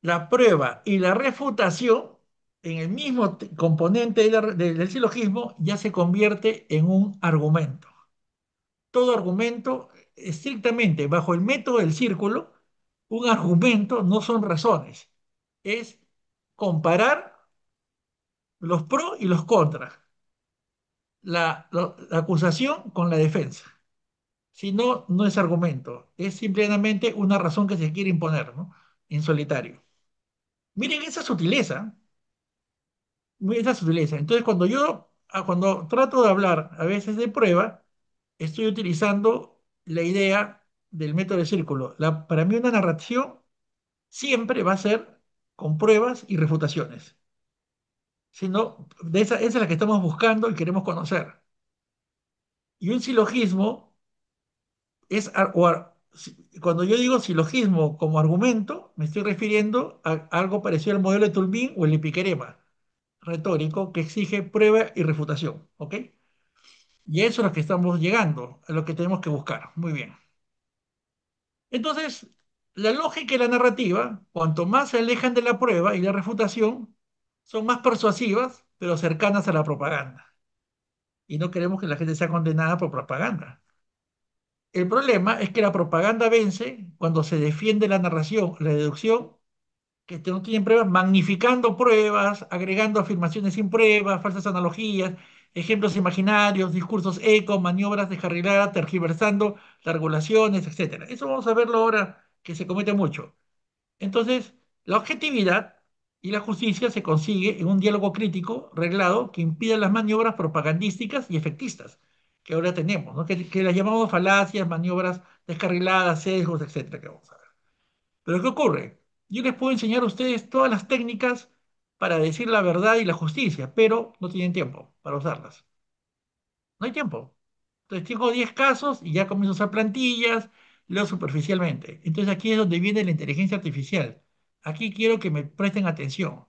la prueba y la refutación en el mismo componente del silogismo, ya se convierte en un argumento. Todo argumento, estrictamente bajo el método del círculo, un argumento no son razones, es comparar los pros y los contras, la acusación con la defensa. Si no, no es argumento, es simplemente una razón que se quiere imponer, ¿no? En solitario. Miren esa sutileza, miren esa sutileza. Entonces, cuando trato de hablar a veces de prueba, estoy utilizando la idea del método de círculo. Para mí una narración siempre va a ser con pruebas y refutaciones. Sino, esa es la que estamos buscando y queremos conocer. Y un silogismo es, cuando yo digo silogismo como argumento, me estoy refiriendo a algo parecido al modelo de Toulmin o el epiquerema retórico que exige prueba y refutación, ¿ok? Y a eso es lo que estamos llegando, a lo que tenemos que buscar. Muy bien. Entonces, la lógica y la narrativa, cuanto más se alejan de la prueba y la refutación, son más persuasivas, pero cercanas a la propaganda. Y no queremos que la gente sea condenada por propaganda. El problema es que la propaganda vence cuando se defiende la narración, la deducción, que no tienen pruebas, magnificando pruebas, agregando afirmaciones sin pruebas, falsas analogías, ejemplos imaginarios, discursos eco, maniobras descarriladas, tergiversando las regulaciones, etcétera. Eso vamos a verlo ahora que se comete mucho. Entonces, la objetividad y la justicia se consigue en un diálogo crítico reglado que impida las maniobras propagandísticas y efectistas que ahora tenemos, ¿no? Que las llamamos falacias, maniobras descarriladas, sesgos, etcétera, que vamos a ver. Pero ¿qué ocurre? Yo les puedo enseñar a ustedes todas las técnicas para decir la verdad y la justicia, pero no tienen tiempo para usarlas. No hay tiempo. Entonces tengo 10 casos y ya comienzo a usar plantillas, leo superficialmente. Entonces aquí es donde viene la inteligencia artificial. Aquí quiero que me presten atención.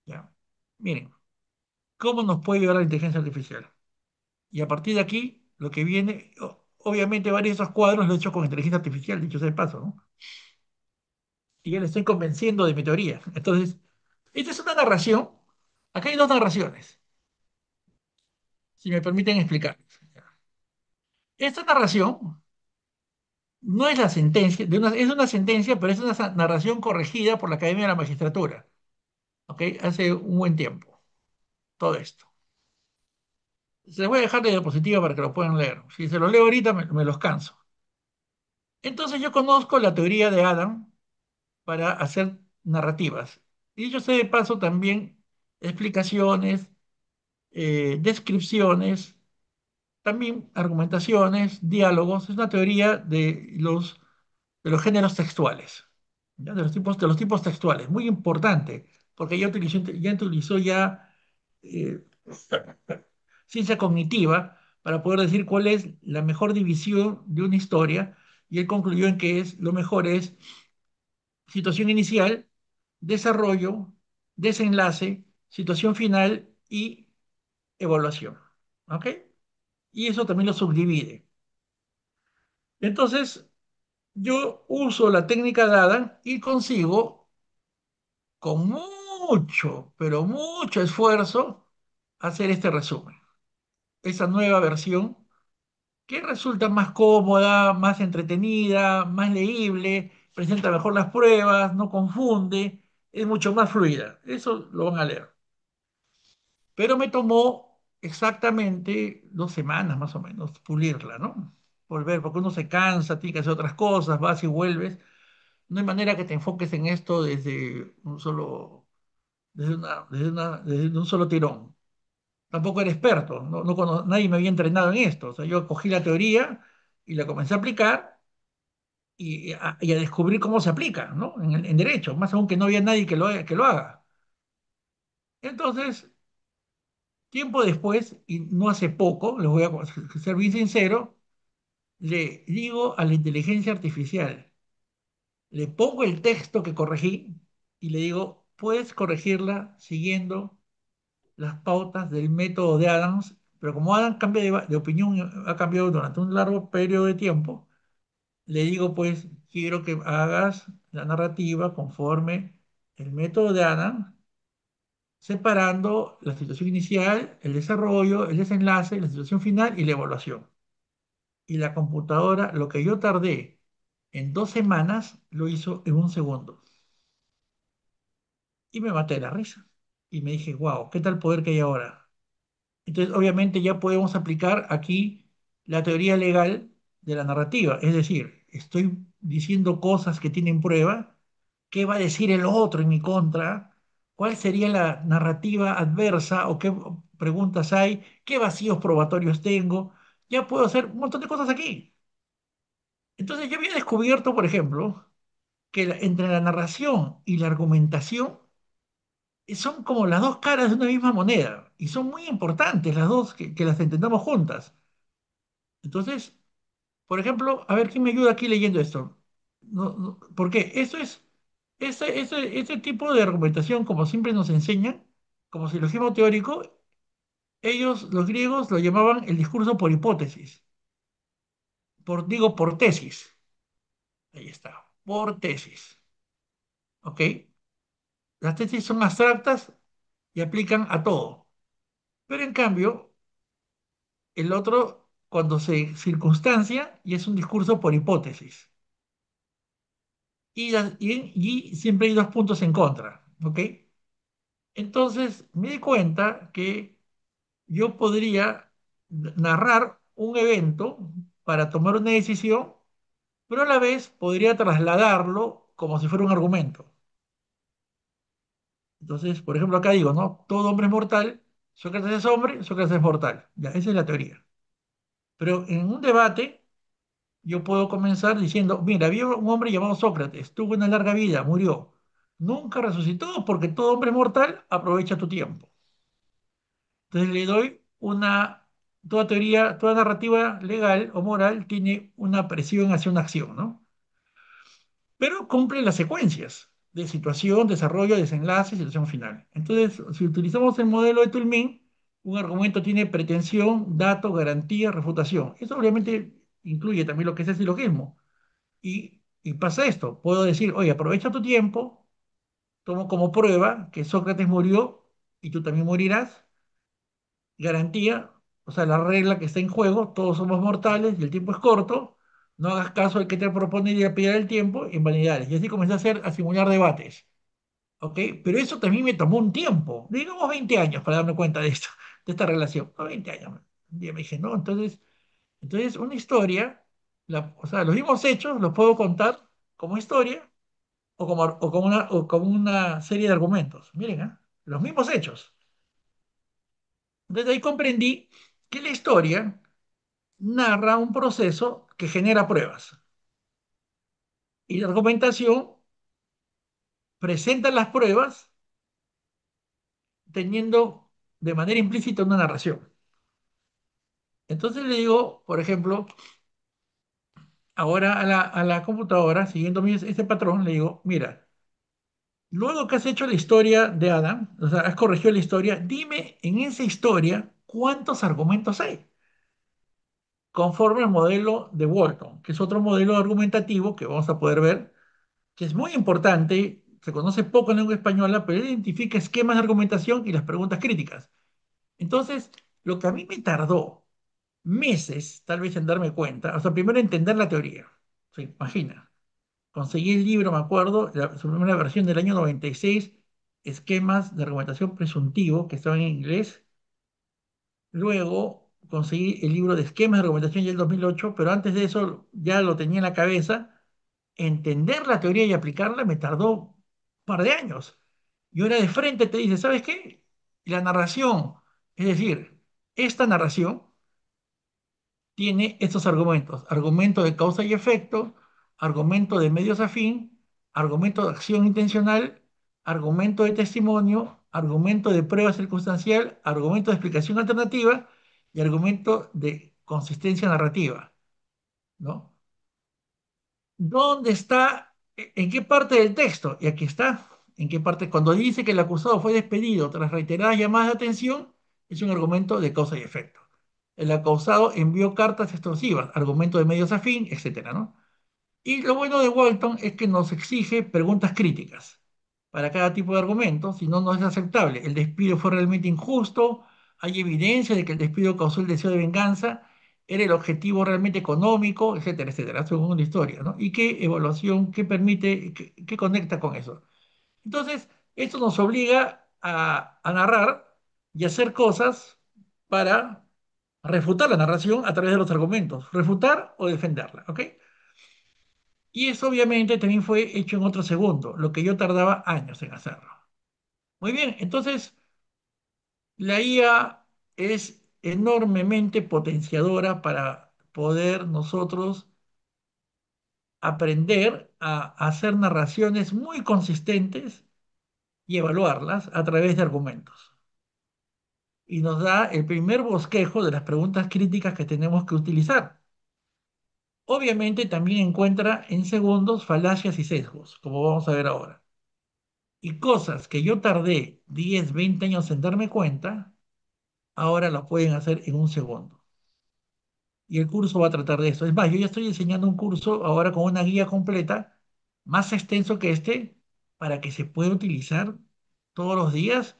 ¿Ya? Miren, ¿cómo nos puede ayudar la inteligencia artificial? Y a partir de aquí, lo que viene, obviamente varios de esos cuadros los he hecho con inteligencia artificial, dicho sea de paso, ¿no? Y ya le estoy convenciendo de mi teoría. Entonces, esta es una narración. Acá hay dos narraciones, si me permiten explicar. Esta narración no es la sentencia, es una sentencia, pero es una narración corregida por la Academia de la Magistratura, ¿ok? Hace un buen tiempo, todo esto. Se los voy a dejar de diapositiva para que lo puedan leer. Si se los leo ahorita, me los canso. Entonces yo conozco la teoría de Adam para hacer narrativas. Y yo sé de paso también explicaciones, descripciones, también argumentaciones, diálogos. Es una teoría de los géneros textuales, ¿ya? De los tipos textuales. Muy importante, porque ya utilizó eh, ciencia cognitiva para poder decir cuál es la mejor división de una historia, y él concluyó en que lo mejor es situación inicial, desarrollo, desenlace, situación final y evaluación. ¿Ok? Y eso también lo subdivide. Entonces, yo uso la técnica dada y consigo, con mucho, pero mucho esfuerzo, hacer este resumen. Esa nueva versión que resulta más cómoda, más entretenida, más leíble, presenta mejor las pruebas, no confunde, es mucho más fluida. Eso lo van a leer. Pero me tomó exactamente 2 semanas más o menos pulirla, ¿no? Volver, porque uno se cansa, tiene que hacer otras cosas, vas y vuelves. No hay manera que te enfoques en esto desde un solo. desde un solo tirón. Tampoco era experto, nadie me había entrenado en esto. O sea, yo cogí la teoría y la comencé a aplicar y a descubrir cómo se aplica, ¿no? En derecho, más aún que no había nadie que lo haga. Entonces, tiempo después, y no hace poco, les voy a ser bien sincero, le digo a la inteligencia artificial, le pongo el texto que corregí y le digo, puedes corregirla siguiendo las pautas del método de Adams, pero como Adams cambia de opinión, ha cambiado durante un largo periodo de tiempo, le digo, pues, quiero que hagas la narrativa conforme el método de Adams, separando la situación inicial, el desarrollo, el desenlace, la situación final y la evaluación. Y la computadora, lo que yo tardé en 2 semanas, lo hizo en un segundo. Y me maté de la risa. Y me dije, wow, ¿qué tal poder que hay ahora? Entonces, obviamente ya podemos aplicar aquí la teoría legal de la narrativa. Es decir, estoy diciendo cosas que tienen prueba. ¿Qué va a decir el otro en mi contra? ¿Cuál sería la narrativa adversa o qué preguntas hay? ¿Qué vacíos probatorios tengo? Ya puedo hacer un montón de cosas aquí. Entonces, yo había descubierto, por ejemplo, que entre la narración y la argumentación son como las dos caras de una misma moneda y son muy importantes las dos que las entendamos juntas. Entonces, por ejemplo, a ver quién me ayuda aquí leyendo esto. ¿Por qué? Ese tipo de argumentación, como siempre nos enseñan, como silogismo teórico, ellos, los griegos, lo llamaban el discurso por hipótesis, por tesis. Ahí está, por tesis. ¿Ok? Las tesis son abstractas y aplican a todo. Pero en cambio, el otro, cuando se circunstancia, y es un discurso por hipótesis. Y siempre hay dos puntos en contra, ¿ok? Entonces me di cuenta que yo podría narrar un evento para tomar una decisión, pero a la vez podría trasladarlo como si fuera un argumento. Entonces, por ejemplo, acá digo, ¿no? Todo hombre es mortal, Sócrates es hombre, Sócrates es mortal. Ya, esa es la teoría. Pero en un debate yo puedo comenzar diciendo, mira, había un hombre llamado Sócrates, tuvo una larga vida, murió. Nunca resucitó porque todo hombre mortal aprovecha tu tiempo. Entonces le doy toda teoría, toda narrativa legal o moral tiene una presión hacia una acción, ¿no? Pero cumple las secuencias de situación, desarrollo, desenlace, situación final. Entonces, si utilizamos el modelo de Toulmin, un argumento tiene pretensión, dato, garantía, refutación. Eso obviamente incluye también lo que es el silogismo. Y pasa esto, puedo decir, oye, aprovecha tu tiempo, tomo como prueba que Sócrates murió y tú también morirás, garantía, o sea, la regla que está en juego, todos somos mortales y el tiempo es corto, no hagas caso al que te propone ir a pillar el tiempo en vanidades. Y así comencé a simular debates, ¿ok? Pero eso también me tomó un tiempo, digamos 20 años para darme cuenta de esto, de esta relación, no 20 años. Un día me dije, no, entonces una historia, o sea, los mismos hechos los puedo contar como historia o como una serie de argumentos. Miren, ¿ah? Los mismos hechos. Desde ahí comprendí que la historia narra un proceso que genera pruebas y la argumentación presenta las pruebas teniendo de manera implícita una narración. Entonces le digo, por ejemplo, ahora a la computadora, siguiendo este patrón, le digo, mira, luego que has hecho la historia de Adam, o sea, has corregido la historia, dime en esa historia cuántos argumentos hay, conforme al modelo de Walton, que es otro modelo argumentativo que vamos a poder ver, que es muy importante, se conoce poco en lengua española, pero identifica esquemas de argumentación y las preguntas críticas. Entonces, lo que a mí me tardó meses, tal vez en darme cuenta, o sea, primero entender la teoría, se imagina. Conseguí el libro, me acuerdo, su primera versión del año 96, esquemas de argumentación presuntivo, que estaba en inglés. Luego conseguí el libro de esquemas de argumentación ya en el 2008, pero antes de eso ya lo tenía en la cabeza. Entender la teoría y aplicarla me tardó un par de años. Y ahora de frente te dice, ¿sabes qué? La narración, es decir, esta narración tiene estos argumentos: argumento de causa y efecto, argumento de medios a fin, argumento de acción intencional, argumento de testimonio, argumento de prueba circunstancial, argumento de explicación alternativa y argumento de consistencia narrativa, ¿no? ¿Dónde está? ¿En qué parte del texto? Y aquí está. ¿En qué parte? Cuando dice que el acusado fue despedido tras reiteradas llamadas de atención, es un argumento de causa y efecto. El acusado envió cartas extorsivas, argumento de medios afín, etcétera, ¿no? Y lo bueno de Walton es que nos exige preguntas críticas para cada tipo de argumento, si no, no es aceptable. El despido fue realmente injusto, hay evidencia de que el despido causó el deseo de venganza, era el objetivo realmente económico, etcétera, etcétera, según la historia, ¿no? Y qué evaluación, qué permite, qué conecta con eso. Entonces, esto nos obliga a narrar y hacer cosas para refutar la narración a través de los argumentos, refutar o defenderla, ¿ok? Y eso obviamente también fue hecho en otro segundo, lo que yo tardaba años en hacerlo. Muy bien, entonces la IA es enormemente potenciadora para poder nosotros aprender a hacer narraciones muy consistentes y evaluarlas a través de argumentos. Y nos da el primer bosquejo de las preguntas críticas que tenemos que utilizar. Obviamente también encuentra en segundos falacias y sesgos, como vamos a ver ahora. Y cosas que yo tardé 10, 20 años en darme cuenta, ahora lo pueden hacer en un segundo. Y el curso va a tratar de esto. Es más, yo ya estoy diseñando un curso ahora con una guía completa, más extenso que este, para que se pueda utilizar todos los días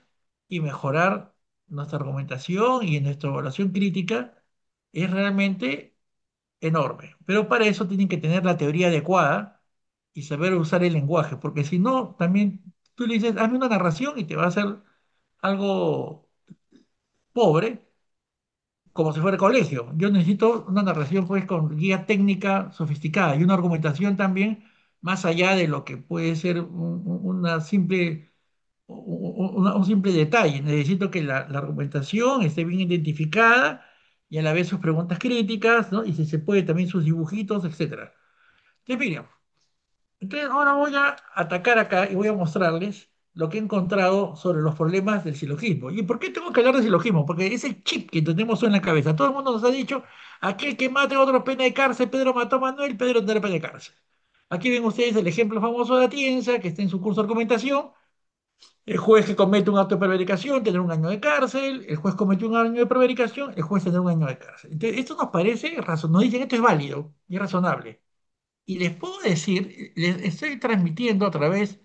y mejorar nuestra argumentación y nuestra evaluación crítica. Es realmente enorme. Pero para eso tienen que tener la teoría adecuada y saber usar el lenguaje, porque si no, también tú le dices, hazme una narración y te va a hacer algo pobre, como si fuera colegio. Yo necesito una narración pues con guía técnica sofisticada y una argumentación también más allá de lo que puede ser una simple, un simple detalle. Necesito que la argumentación esté bien identificada y a la vez sus preguntas críticas, ¿no? Y si se puede también sus dibujitos, etcétera. Entonces, miren, entonces ahora voy a atacar acá y voy a mostrarles lo que he encontrado sobre los problemas del silogismo. ¿Y por qué tengo que hablar de silogismo? Porque es el chip que tenemos en la cabeza. Todo el mundo nos ha dicho, aquel que mate a otro pena de cárcel, Pedro mató a Manuel, Pedro tendrá pena de cárcel. Aquí ven ustedes el ejemplo famoso de Atienza, que está en su curso de argumentación. El juez que comete un acto de prevaricación tendrá un año de cárcel, el juez cometió un año de prevaricación, el juez tendrá un año de cárcel. Entonces, esto nos parece razonable, nos dicen esto es válido y es razonable. Y les puedo decir, les estoy transmitiendo a través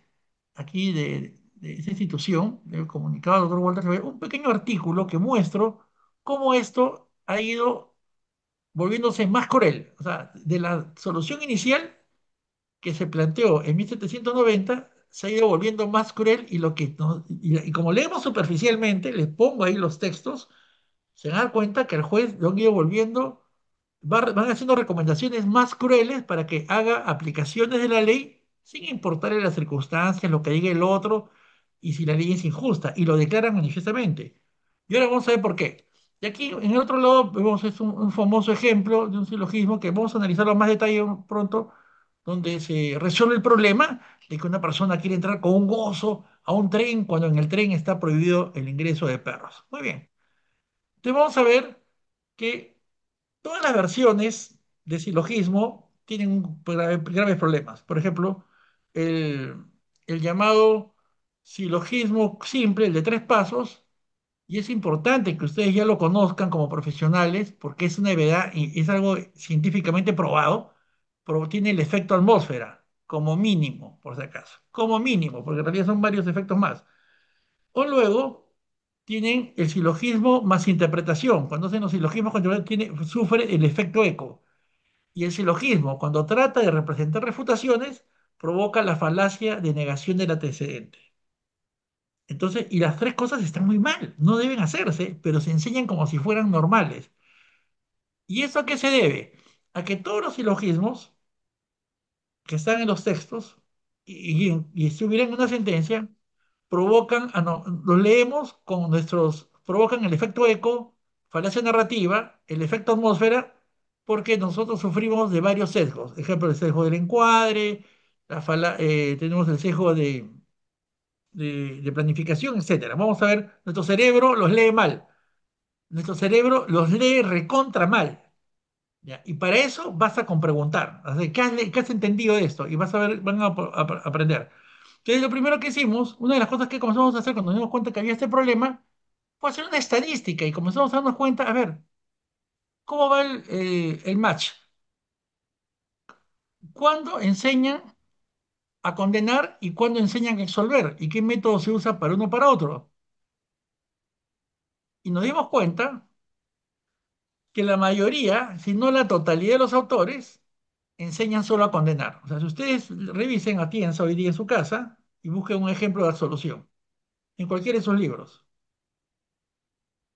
aquí de esta institución, del comunicado del doctor Walter Rivera, un pequeño artículo que muestro cómo esto ha ido volviéndose más cruel. O sea, de la solución inicial que se planteó en 1790 se ha ido volviendo más cruel y, y como leemos superficialmente, les pongo ahí los textos, se dan cuenta que el juez lo han ido volviendo, van haciendo recomendaciones más crueles para que haga aplicaciones de la ley sin importarle las circunstancias, lo que diga el otro y si la ley es injusta, y lo declaran manifiestamente. Y ahora vamos a ver por qué. Y aquí en el otro lado vemos es un famoso ejemplo de un silogismo que vamos a analizarlo en más detalle pronto, donde se resuelve el problema de que una persona quiere entrar con un gozo a un tren cuando en el tren está prohibido el ingreso de perros. Muy bien. Entonces vamos a ver que todas las versiones de silogismo tienen graves problemas. Por ejemplo, el, el llamado silogismo simple, el de tres pasos, y es importante que ustedes ya lo conozcan como profesionales, porque es una verdad y es algo científicamente probado, pero tiene el efecto atmósfera, como mínimo, por si acaso. Como mínimo, porque en realidad son varios efectos más. O luego tienen el silogismo más interpretación. Cuando hacen los silogismos, cuando sufre el efecto eco. Y el silogismo, cuando trata de representar refutaciones, provoca la falacia de negación del antecedente. Entonces, y las tres cosas están muy mal, no deben hacerse, pero se enseñan como si fueran normales. ¿Y eso a qué se debe? A que todos los silogismos que están en los textos y estuvieran en una sentencia los leemos con provocan el efecto eco, falacia narrativa, el efecto atmósfera, porque nosotros sufrimos de varios sesgos. Ejemplo, el sesgo del encuadre, tenemos el sesgo de planificación, etcétera. Vamos a ver, nuestro cerebro los lee mal, nuestro cerebro los lee recontra mal. ¿Ya? Y para eso basta con preguntar. O sea, qué has entendido de esto? Y vas a ver, aprender. Entonces, lo primero que hicimos, una de las cosas que comenzamos a hacer cuando nos dimos cuenta que había este problema, fue hacer una estadística y comenzamos a darnos cuenta, a ver, ¿cómo va el match? ¿Cuándo enseñan a condenar y cuándo enseñan a absolver? ¿Y qué método se usa para uno o para otro? Y nos dimos cuenta que la mayoría, si no la totalidad de los autores, enseñan solo a condenar. O sea, si ustedes revisen a Tienza hoy día en su casa y busquen un ejemplo de absolución, en cualquiera de sus libros,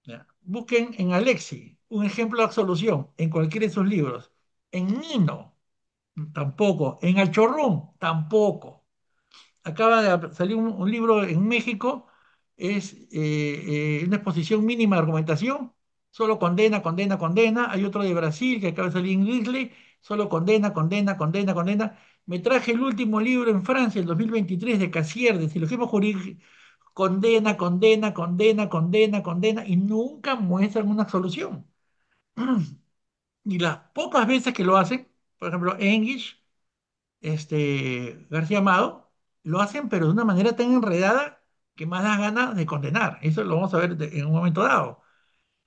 ¿ya? Busquen en Alexi un ejemplo de absolución, en cualquiera de sus libros. En Nino, tampoco. En Alchorrón, tampoco. Acaba de salir un libro en México, es una exposición mínima de argumentación, solo condena, condena, condena. Hay otro de Brasil que acaba de salir en Risley, solo condena, condena, condena, condena. Me traje el último libro en Francia, el 2023, de Cassier, de Silogismo Jurídico, condena, condena, condena, condena, condena, y nunca muestran una solución. Y las pocas veces que lo hacen, por ejemplo, English, García Amado, lo hacen pero de una manera tan enredada que más da ganas de condenar. Eso lo vamos a ver en un momento dado.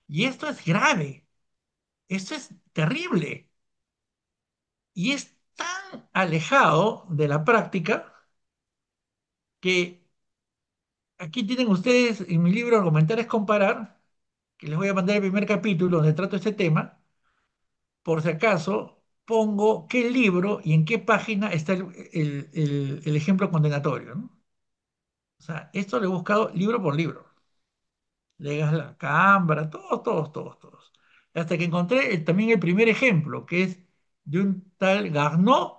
Y esto es grave, esto es terrible y es tan alejado de la práctica que aquí tienen ustedes en mi libro Argumentar es comparar, que les voy a mandar el primer capítulo donde trato este tema, por si acaso pongo qué libro y en qué página está el ejemplo condenatorio, ¿no? O sea, esto lo he buscado libro por libro. Legas la Cámara, todos, todos, todos, todos. Hasta que encontré también el primer ejemplo, que es de un tal Garnaud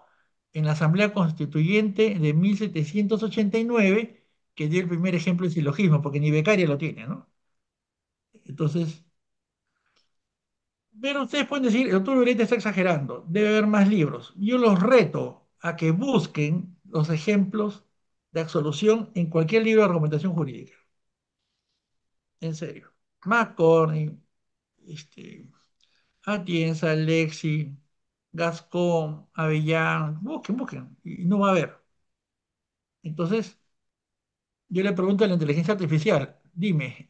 en la Asamblea Constituyente de 1789, que dio el primer ejemplo de silogismo, porque ni becaria lo tiene, ¿no? Entonces, pero ustedes pueden decir, el doctor Ureta está exagerando, debe haber más libros. Yo los reto a que busquen los ejemplos de absolución en cualquier libro de argumentación jurídica. En serio. McCorney, este, Atienza, Lexi, Gascón, Avellán, busquen, busquen, y no va a haber. Entonces, yo le pregunto a la inteligencia artificial, dime,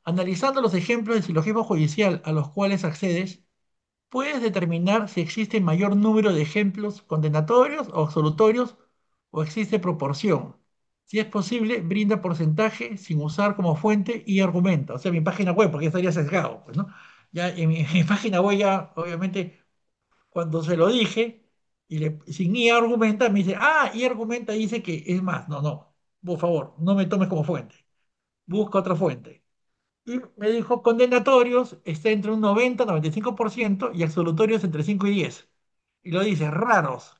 analizando los ejemplos de silogismo judicial a los cuales accedes, ¿puedes determinar si existe mayor número de ejemplos condenatorios o absolutorios o existe proporción? Si es posible, brinda porcentaje sin usar como fuente y argumenta. O sea, mi página web, porque ya estaría sesgado, pues, ¿no? Ya en mi, mi página web ya, obviamente, cuando se lo dije, sin i argumenta, me dice, y argumenta dice que es más. No, no, por favor, no me tomes como fuente. Busca otra fuente. Y me dijo, condenatorios está entre un 90-95% y absolutorios entre 5 y 10. Y lo dice, raros,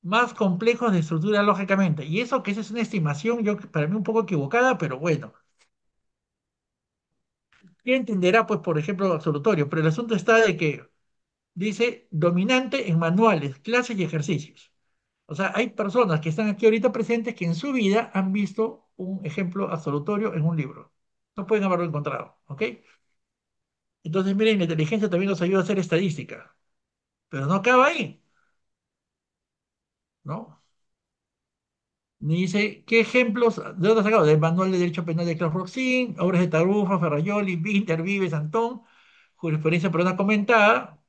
más complejos de estructura lógicamente. Y eso que esa es una estimación, yo para mí un poco equivocada, pero bueno. ¿Quién entenderá, pues, por ejemplo, absolutorio? Pero el asunto está de que dice dominante en manuales, clases y ejercicios. O sea, hay personas que están aquí ahorita presentes que en su vida han visto un ejemplo absolutorio en un libro. No pueden haberlo encontrado, ¿ok? Entonces, miren, la inteligencia también nos ayuda a hacer estadística, pero no acaba ahí, ¿no? Ni dice, ¿qué ejemplos de dónde has sacado? Del Manual de Derecho Penal de Klaus Roxin, obras de Tarufa, Ferrayoli, Winter, Vives, Antón, jurisprudencia peruana comentada,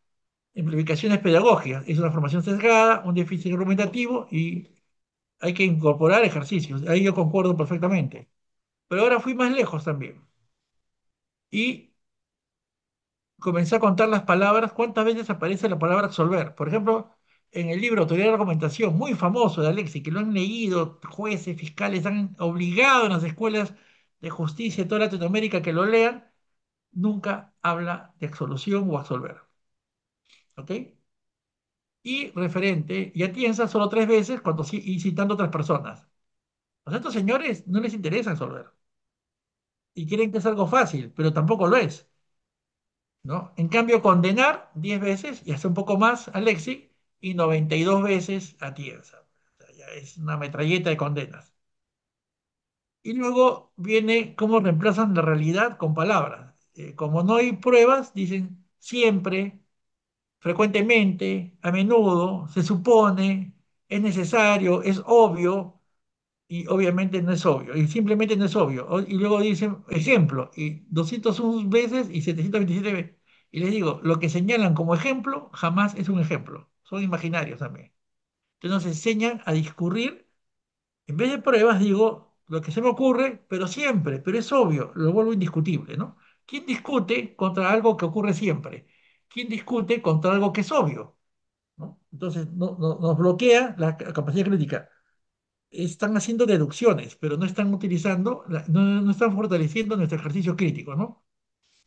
implicaciones pedagógicas. Es una formación sesgada, un déficit argumentativo y hay que incorporar ejercicios. Ahí yo concuerdo perfectamente. Pero ahora fui más lejos también. Y comencé a contar las palabras, cuántas veces aparece la palabra absolver. Por ejemplo, en el libro Autoridad de Argumentación, muy famoso de Alexi, que lo han leído jueces, fiscales, han obligado en las escuelas de justicia de toda Latinoamérica que lo lean, nunca habla de absolución o absolver. ¿Ok? Y referente, y atienza solo tres veces cuando y citando a otras personas. O sea, a estos señores no les interesa resolver y creen que es algo fácil, pero tampoco lo es, ¿no? En cambio, condenar 10 veces y hasta un poco más a Lexi y 92 veces a Tienza. O sea, ya es una metralleta de condenas. Y luego viene cómo reemplazan la realidad con palabras. Como no hay pruebas, dicen siempre, frecuentemente, a menudo, se supone, es necesario, es obvio, y obviamente no es obvio, y simplemente no es obvio. Y luego dicen, ejemplo, y 201 veces y 727 veces. Y les digo, lo que señalan como ejemplo jamás es un ejemplo, son imaginarios también. Entonces nos enseñan a discurrir, en vez de pruebas, digo, lo que se me ocurre, pero siempre, pero es obvio, lo vuelvo indiscutible, ¿no? ¿Quién discute contra algo que ocurre siempre? ¿Quién discute contra algo que es obvio? ¿No? Entonces nos bloquea la capacidad crítica. Están haciendo deducciones, pero no están utilizando, no están fortaleciendo nuestro ejercicio crítico, ¿no?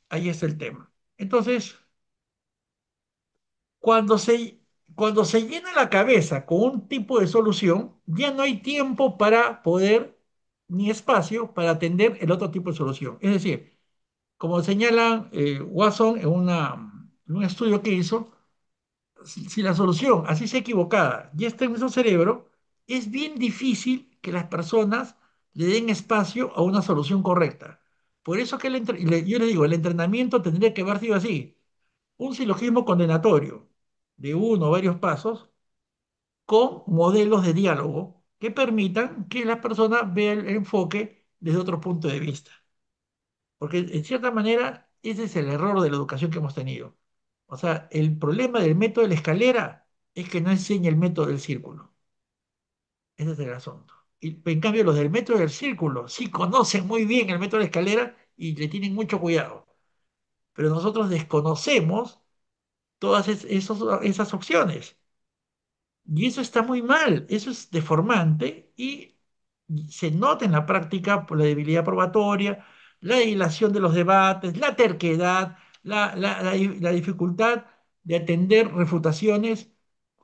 Ahí está el tema. Entonces, cuando se, cuando se llena la cabeza con un tipo de solución, ya no hay tiempo para poder, ni espacio para atender el otro tipo de solución. Es decir, como señala Watson en un estudio que hizo, si la solución así sea equivocada ya está en nuestro cerebro, es bien difícil que las personas le den espacio a una solución correcta. Por eso que yo le digo, el entrenamiento tendría que haber sido así, un silogismo condenatorio de uno o varios pasos con modelos de diálogo que permitan que la persona vea el enfoque desde otro punto de vista. Porque en cierta manera ese es el error de la educación que hemos tenido. O sea, el problema del método de la escalera es que no enseña el método del círculo. Ese es el asunto. Y en cambio los del método del círculo sí conocen muy bien el método de la escalera y le tienen mucho cuidado. Pero nosotros desconocemos todas esas opciones. Y eso está muy mal, eso es deformante y se nota en la práctica por la debilidad probatoria, la dilación de los debates, la terquedad, la dificultad de atender refutaciones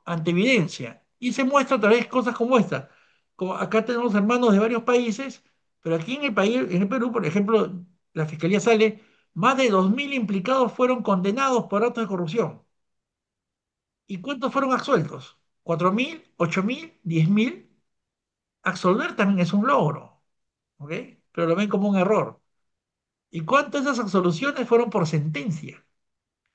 ante evidencia. Y se muestra a través de cosas como esta. Como acá tenemos hermanos de varios países, pero aquí en el país, en el Perú, por ejemplo, la fiscalía sale, más de 2.000 implicados fueron condenados por actos de corrupción. ¿Y cuántos fueron absueltos? ¿4.000? ¿8.000? ¿10.000? Absolver también es un logro, ¿ok? Pero lo ven como un error. ¿Y cuántas de esas absoluciones fueron por sentencia?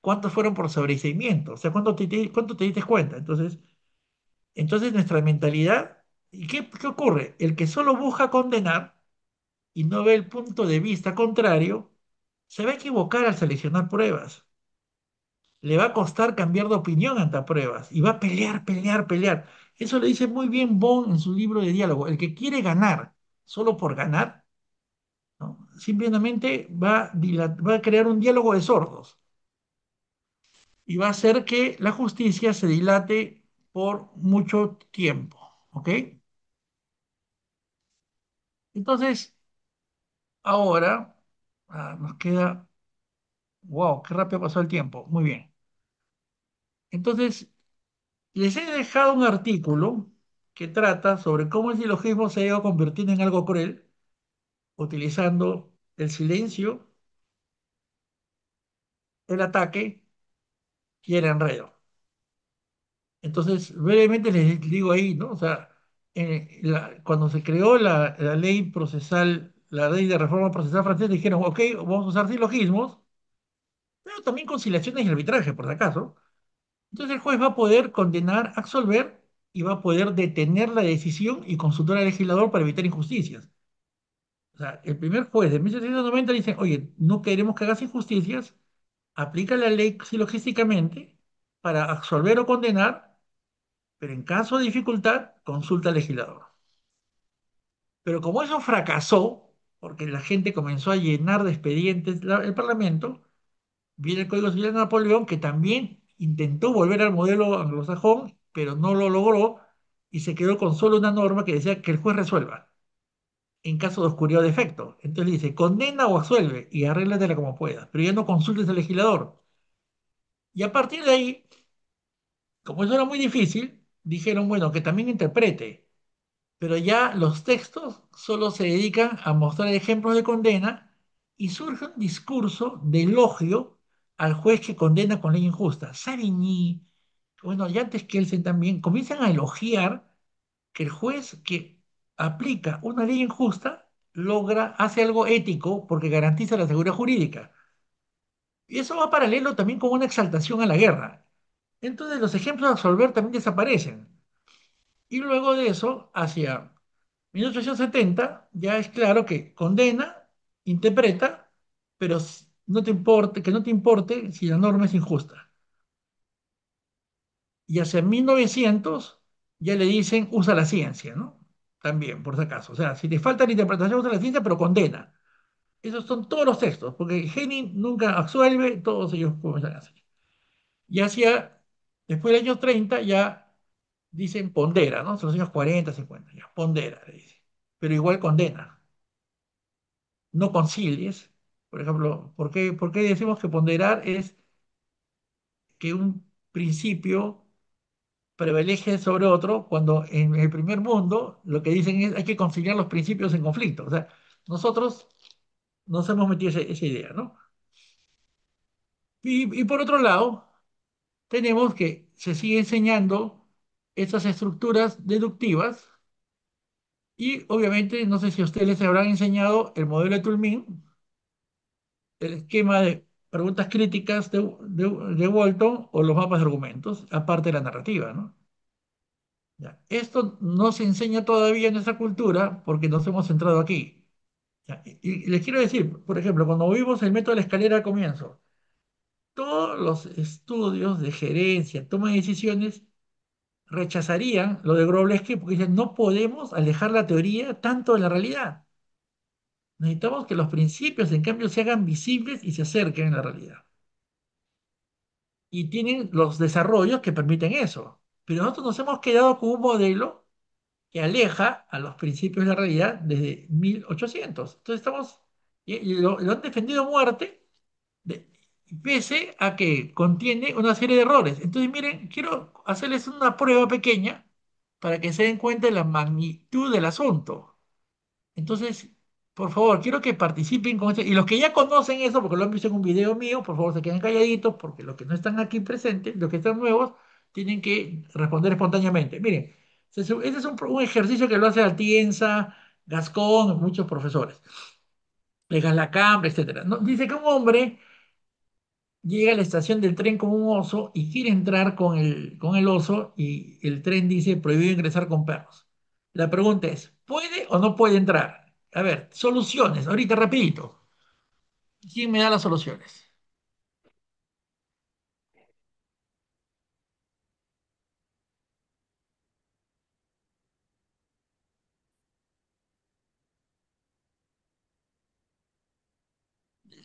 ¿Cuántos fueron por sobreseimiento? O sea, ¿cuánto te diste cuenta? Entonces nuestra mentalidad, ¿y qué ocurre? El que solo busca condenar y no ve el punto de vista contrario, se va a equivocar al seleccionar pruebas. Le va a costar cambiar de opinión ante pruebas y va a pelear, pelear, pelear. Eso le dice muy bien Bon en su libro de diálogo. El que quiere ganar solo por ganar, ¿no? Simplemente va a crear un diálogo de sordos y va a hacer que la justicia se dilate por mucho tiempo. ¿Ok? Entonces, ahora nos queda, wow, qué rápido pasó el tiempo. Muy bien. Entonces, les he dejado un artículo que trata sobre cómo el silogismo se ha ido convirtiendo en algo cruel, utilizando el silencio, el ataque y el enredo. Entonces, brevemente les digo ahí, ¿no? O sea, cuando se creó la ley procesal, la ley de reforma procesal francesa, dijeron, ok, vamos a usar silogismos, pero también conciliaciones y arbitraje, por si acaso. Entonces el juez va a poder condenar, absolver y va a poder detener la decisión y consultar al legislador para evitar injusticias. O sea, el primer juez de 1790 dice, oye, no queremos que hagas injusticias, aplica la ley silogísticamente para absolver o condenar, pero en caso de dificultad, consulta al legislador. Pero como eso fracasó, porque la gente comenzó a llenar de expedientes el Parlamento, viene el Código Civil de Napoleón, que también intentó volver al modelo anglosajón, pero no lo logró y se quedó con solo una norma que decía que el juez resuelva en caso de oscuridad o defecto. Entonces dice, condena o absuelve y arréglatela como puedas, pero ya no consultes al legislador. Y a partir de ahí, como eso era muy difícil, dijeron, bueno, que también interprete. pero ya los textos solo se dedican a mostrar ejemplos de condena y surge un discurso de elogio al juez que condena con ley injusta. Savigny, bueno, y antes Kelsen también, comienzan a elogiar que el juez que aplica una ley injusta hace algo ético porque garantiza la seguridad jurídica. Y eso va paralelo también con una exaltación a la guerra. Entonces los ejemplos de absolver también desaparecen. Y luego de eso, hacia 1870, ya es claro que condena, interpreta, pero no te importe, que no te importe si la norma es injusta. Y hacia 1900 ya le dicen usa la ciencia, ¿no? También, por si acaso. O sea, si te falta la interpretación, usa la ciencia, pero condena. Esos son todos los textos, porque Henning nunca absuelve, todos ellos comienzan a hacer. Y hacia, después del año 30, ya dicen pondera, ¿no? Son los años 40, 50, ya, pondera, le dice. Pero igual condena, no concilies. Por ejemplo, ¿por qué decimos que ponderar es que un principio privilegie sobre otro cuando en el primer mundo lo que dicen es hay que conciliar los principios en conflicto? O sea, nosotros nos hemos metido esa idea, ¿no? Y por otro lado, tenemos que se sigue enseñando estas estructuras deductivas y obviamente, no sé si a ustedes les habrán enseñado el modelo de Toulmin, el esquema de preguntas críticas de Walton o los mapas de argumentos, aparte de la narrativa, ¿no? Ya. Esto no se enseña todavía en nuestra cultura porque nos hemos centrado aquí. Ya. Y les quiero decir, por ejemplo, cuando vimos el método de la escalera al comienzo, todos los estudios de gerencia, toma de decisiones, rechazarían lo de Grotowski porque dicen, no podemos alejar la teoría tanto de la realidad. Necesitamos que los principios, en cambio, se hagan visibles y se acerquen a la realidad. Y tienen los desarrollos que permiten eso. Pero nosotros nos hemos quedado con un modelo que aleja a los principios de la realidad desde 1800. Entonces estamos, y lo han defendido a muerte, de- pese a que contiene una serie de errores. Entonces, miren, quiero hacerles una prueba pequeña para que se den cuenta de la magnitud del asunto. Entonces, por favor, quiero que participen con esto. Y los que ya conocen eso, porque lo han visto en un video mío, por favor, se queden calladitos, porque los que no están aquí presentes, los que están nuevos, tienen que responder espontáneamente. Miren, este es un ejercicio que lo hace Atienza, Gascón, muchos profesores, de Galacambre, etcétera. ¿No? Dice que un hombre llega a la estación del tren con un oso y quiere entrar con el oso y el tren dice prohibido ingresar con perros. La pregunta es, ¿puede o no puede entrar? A ver, soluciones, ahorita rapidito. ¿Quién me da las soluciones?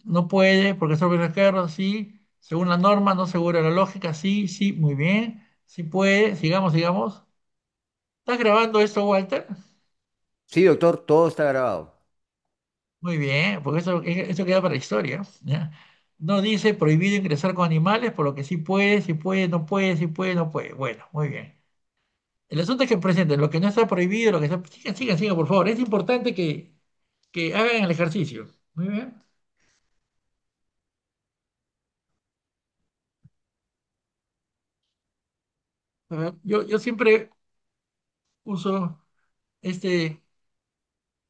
No puede porque sobre el carro, sí. Según la norma, no segura la lógica, sí, sí, muy bien. Sí puede, sigamos, sigamos. ¿Estás grabando esto, Walter? Sí, doctor, todo está grabado. Muy bien, porque eso queda para la historia, ¿ya? No dice prohibido ingresar con animales, por lo que sí puede, no puede, sí puede, no puede. Bueno, muy bien. El asunto es que presenten lo que no está prohibido, lo que está... Sigan, sigan, sigan, por favor. Es importante que hagan el ejercicio. Muy bien. A ver, yo siempre uso este,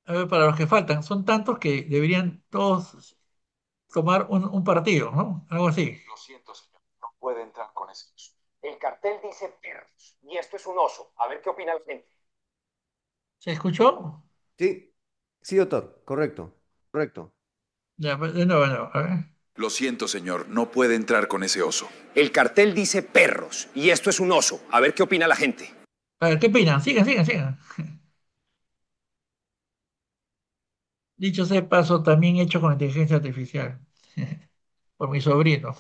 a ver, para los que faltan. Son tantos que deberían todos tomar un partido, ¿no? Algo así. Lo siento, señor. No puede entrar con ese oso. El cartel dice perros y esto es un oso. A ver qué opina la gente. ¿Se escuchó? Sí, sí, doctor, correcto, correcto. Ya, pues, de nuevo, de nuevo, a ver. Lo siento, señor. No puede entrar con ese oso. El cartel dice perros y esto es un oso. A ver qué opina la gente. A ver, ¿qué opinan? Sigan, sigan, sigan. Dicho sea de paso, también hecho con inteligencia artificial, por mi sobrino.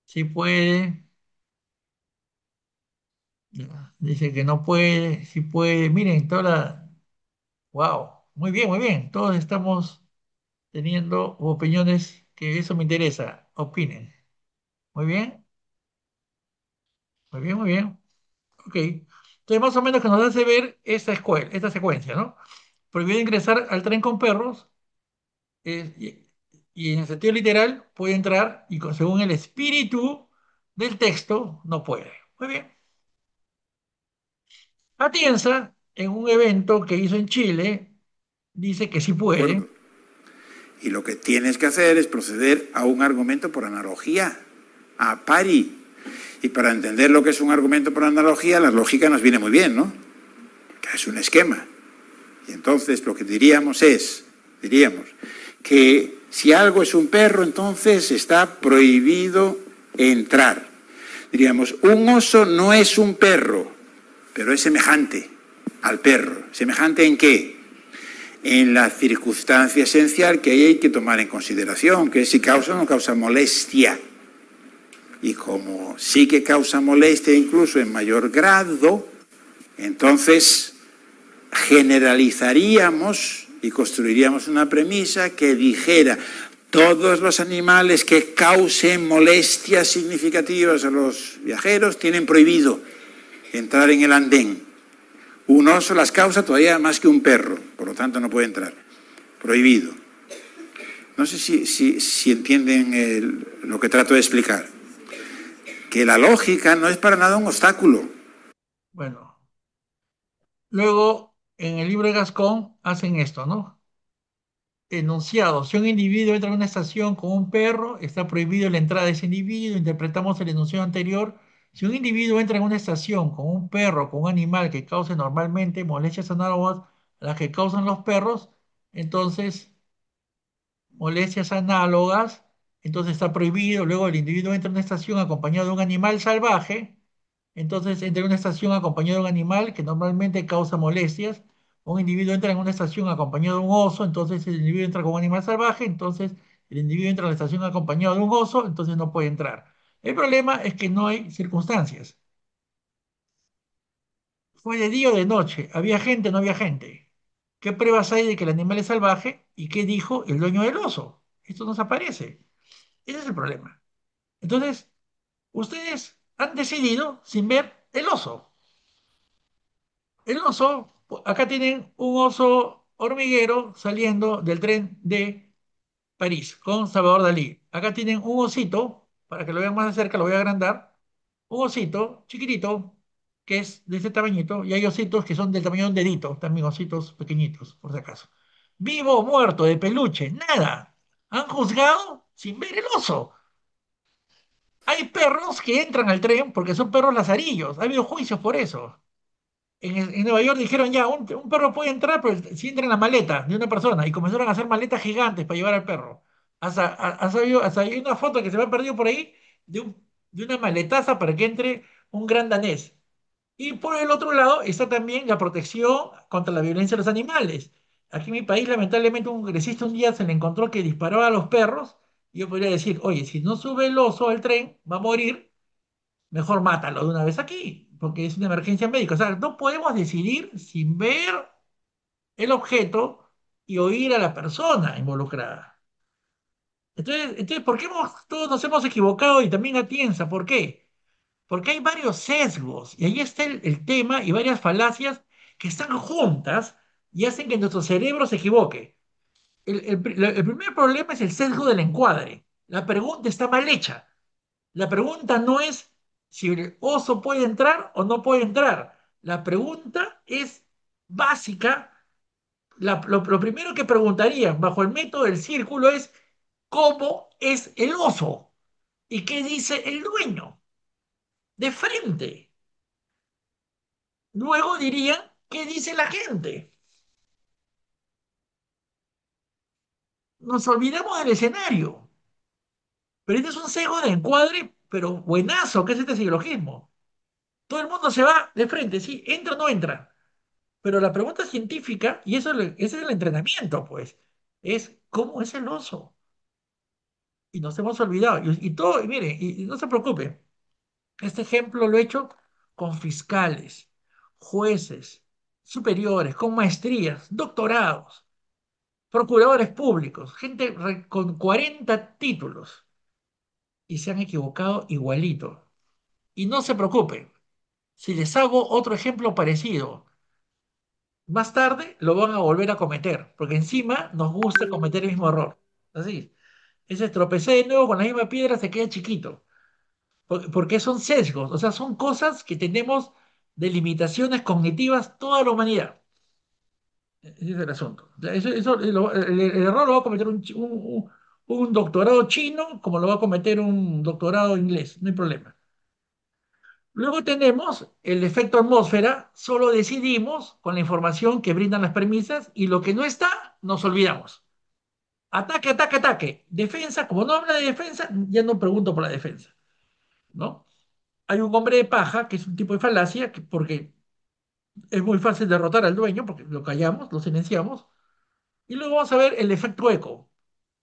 Sí puede, ya, dice que no puede, sí puede. Miren, toda la... ¡Wow! Muy bien, muy bien. Todos estamos teniendo opiniones que eso me interesa. Opinen. Muy bien, muy bien, muy bien. Ok. Entonces, más o menos que nos hace ver esta secuencia, ¿no? Prohibido ingresar al tren con perros, eh, y, y en el sentido literal puede entrar y según el espíritu del texto no puede. Muy bien. Atienza, en un evento que hizo en Chile, dice que sí puede. Y lo que tienes que hacer es proceder a un argumento por analogía, a pari. Y para entender lo que es un argumento por analogía, la lógica nos viene muy bien, ¿no? Que es un esquema. Y entonces lo que diríamos que si algo es un perro, entonces está prohibido entrar. Diríamos, un oso no es un perro, pero es semejante al perro. ¿Semejante en qué? En la circunstancia esencial que ahí hay que tomar en consideración, que es si causa o no causa molestia. Y como sí que causa molestia incluso en mayor grado, entonces generalizaríamos y construiríamos una premisa que dijera todos los animales que causen molestias significativas a los viajeros tienen prohibido entrar en el andén. Un oso las causa todavía más que un perro, por lo tanto no puede entrar. Prohibido. No sé si entienden lo que trato de explicar. Que la lógica no es para nada un obstáculo. Bueno, luego en el libro de Gascón hacen esto, ¿no? Enunciado, si un individuo entra en una estación con un perro, está prohibido la entrada de ese individuo. Interpretamos el enunciado anterior. Si un individuo entra en una estación con un perro, con un animal que cause normalmente molestias análogas a las que causan los perros, entonces molestias análogas, entonces está prohibido. Luego el individuo entra en una estación acompañado de un animal salvaje, entonces entra en una estación acompañado de un animal que normalmente causa molestias. Un individuo entra en una estación acompañado de un oso, entonces el individuo entra con un animal salvaje, entonces el individuo entra a la estación acompañado de un oso, entonces no puede entrar. El problema es que no hay circunstancias. ¿Fue de día o de noche? ¿Había gente o no había gente? ¿Qué pruebas hay de que el animal es salvaje? ¿Y qué dijo el dueño del oso? Esto nos aparece. Ese es el problema. Entonces, ustedes han decidido sin ver el oso. El oso, acá tienen un oso hormiguero saliendo del tren de París con Salvador Dalí. Acá tienen un osito, para que lo vean más de cerca, lo voy a agrandar. Un osito chiquitito, que es de ese tamañito, y hay ositos que son del tamaño de un dedito, también ositos pequeñitos, por si acaso. Vivo o muerto, de peluche, nada. Han juzgado sin ver el oso. Hay perros que entran al tren porque son perros lazarillos. Ha habido juicios por eso. En Nueva York dijeron ya, un perro puede entrar, pero si entra en la maleta de una persona. Y comenzaron a hacer maletas gigantes para llevar al perro. Hasta hay una foto que se me ha perdido por ahí de una maletaza para que entre un gran danés. Y por el otro lado está también la protección contra la violencia de los animales. Aquí en mi país, lamentablemente, un congresista un día se le encontró que disparaba a los perros. Y yo podría decir, oye, si no sube el oso al tren, va a morir, mejor mátalo de una vez aquí, porque es una emergencia médica. O sea, no podemos decidir sin ver el objeto y oír a la persona involucrada. Entonces, ¿por qué todos nos hemos equivocado y también Atienza? ¿Por qué? Porque hay varios sesgos y ahí está el tema y varias falacias que están juntas y hacen que nuestro cerebro se equivoque. El primer problema es el sesgo del encuadre. La pregunta está mal hecha. La pregunta no es si el oso puede entrar o no puede entrar. La pregunta es básica. Lo primero que preguntaría bajo el método del círculo es ¿cómo es el oso? ¿Y qué dice el dueño? De frente. Luego dirían ¿qué dice la gente? Nos olvidamos del escenario. Pero este es un sesgo de encuadre, pero buenazo, ¿qué es este silogismo? Todo el mundo se va de frente, ¿sí? ¿Entra o no entra? Pero la pregunta científica, y ese es el entrenamiento, pues, es ¿cómo es el oso? Y nos hemos olvidado. Y todo, y mire, y no se preocupe, este ejemplo lo he hecho con fiscales, jueces, superiores, con maestrías, doctorados, procuradores públicos, gente con 40 títulos, y se han equivocado igualito. Y no se preocupe, Si les hago otro ejemplo parecido, más tarde lo van a volver a cometer, porque encima nos gusta cometer el mismo error. Así, ese tropecé de nuevo con la misma piedra se queda chiquito, porque son sesgos, o sea, son cosas que tenemos de limitaciones cognitivas toda la humanidad. Ese es el asunto. O sea, el error lo va a cometer un doctorado chino como lo va a cometer un doctorado inglés, no hay problema. Luego tenemos el efecto atmósfera, solo decidimos con la información que brindan las premisas y lo que no está, nos olvidamos. Ataque, ataque, ataque. Defensa, como no habla de defensa, ya no pregunto por la defensa, ¿no? Hay un hombre de paja, que es un tipo de falacia, porque es muy fácil derrotar al dueño, porque lo callamos, lo silenciamos. Y luego vamos a ver el efecto eco,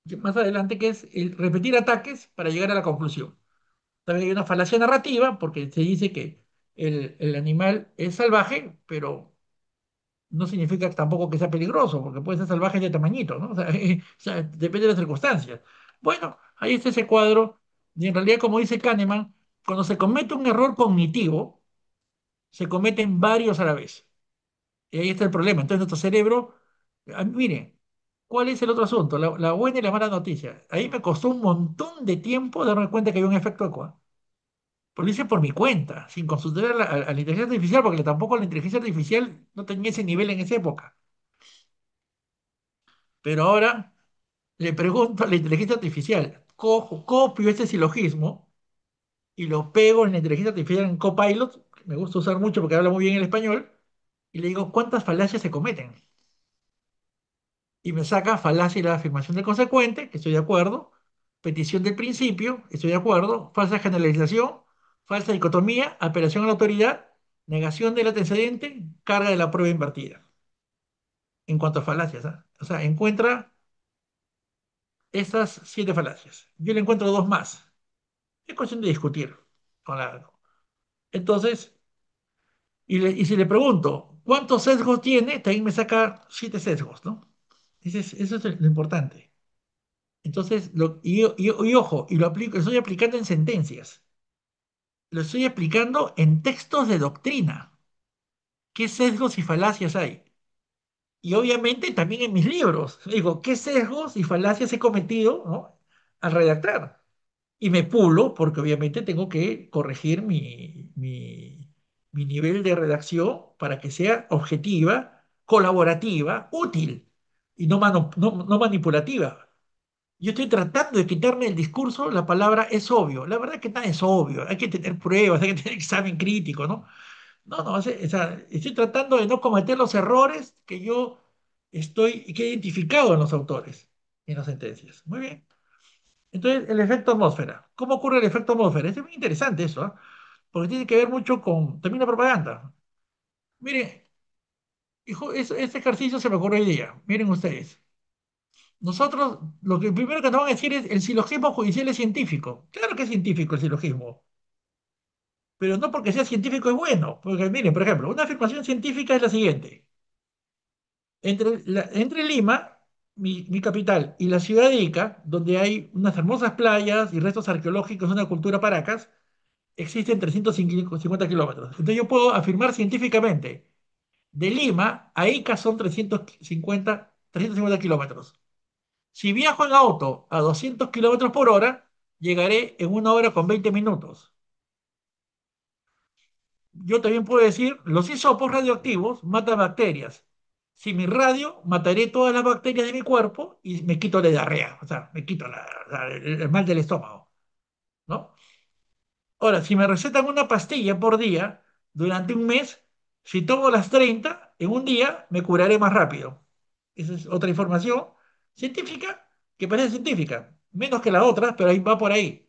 que más adelante, que es el repetir ataques para llegar a la conclusión. También hay una falacia narrativa, porque se dice que el animal es salvaje, pero no significa tampoco que sea peligroso, porque puede ser salvaje de tamañito, ¿no? O sea, o sea, depende de las circunstancias. Bueno, ahí está ese cuadro, y en realidad, como dice Kahneman, cuando se comete un error cognitivo, se cometen varios a la vez. Y ahí está el problema. Entonces, nuestro cerebro, mire, ¿cuál es el otro asunto? La buena y la mala noticia. Ahí me costó un montón de tiempo darme cuenta que había un efecto eco. Pues lo hice por mi cuenta, sin consultar a la inteligencia artificial, porque tampoco la inteligencia artificial no tenía ese nivel en esa época. Pero ahora le pregunto a la inteligencia artificial, copio este silogismo y lo pego en la inteligencia artificial en Copilot, que me gusta usar mucho porque habla muy bien el español, y le digo cuántas falacias se cometen. Y me saca falacia y la afirmación del consecuente, que estoy de acuerdo, petición del principio, estoy de acuerdo, falsa generalización, falsa dicotomía, apelación a la autoridad, negación del antecedente, carga de la prueba invertida. En cuanto a falacias, ¿ah? O sea, encuentra esas 7 falacias. Yo le encuentro dos más. Es cuestión de discutir con la... Entonces, y si le pregunto, ¿cuántos sesgos tiene? También me saca 7 sesgos, ¿no? Eso es lo importante. Entonces, y ojo, y lo estoy aplicando en sentencias, lo estoy aplicando en textos de doctrina. ¿Qué sesgos y falacias hay? Y obviamente también en mis libros. Digo, ¿qué sesgos y falacias he cometido, ¿no? Al redactar? Y me pulo porque obviamente tengo que corregir mi nivel de redacción para que sea objetiva, colaborativa, útil y no manipulativa. Yo estoy tratando de quitarme el discurso, la palabra es obvio. La verdad es que nada es obvio. Hay que tener pruebas, hay que tener examen crítico, ¿no? No, no, o sea, estoy tratando de no cometer los errores que yo que he identificado en los autores, en las sentencias. Muy bien. Entonces, el efecto atmósfera. ¿Cómo ocurre el efecto atmósfera? Es muy interesante eso, ¿ah? Porque tiene que ver mucho con también la propaganda. Miren, hijo, este ejercicio se me ocurrió hoy día. Miren ustedes. Nosotros, lo que primero que nos van a decir es el silogismo judicial es científico. Claro que es científico el silogismo, pero no porque sea científico es bueno. Porque miren, por ejemplo, una afirmación científica es la siguiente. Entre Lima, mi capital, y la ciudad de Ica, donde hay unas hermosas playas y restos arqueológicos de una cultura paracas, existen 350 kilómetros. Entonces yo puedo afirmar científicamente, de Lima a Ica son 350 kilómetros. Si viajo en auto a 200 kilómetros por hora, llegaré en 1 hora con 20 minutos. Yo también puedo decir, los hisopos radioactivos matan bacterias. Si mi radio, mataré todas las bacterias de mi cuerpo y me quito la diarrea, o sea, me quito el mal del estómago, ¿no? Ahora, si me recetan una pastilla por día durante un mes, si tomo las 30 en un día, me curaré más rápido. Esa es otra información científica que parece científica, menos que la otra, pero ahí va por ahí.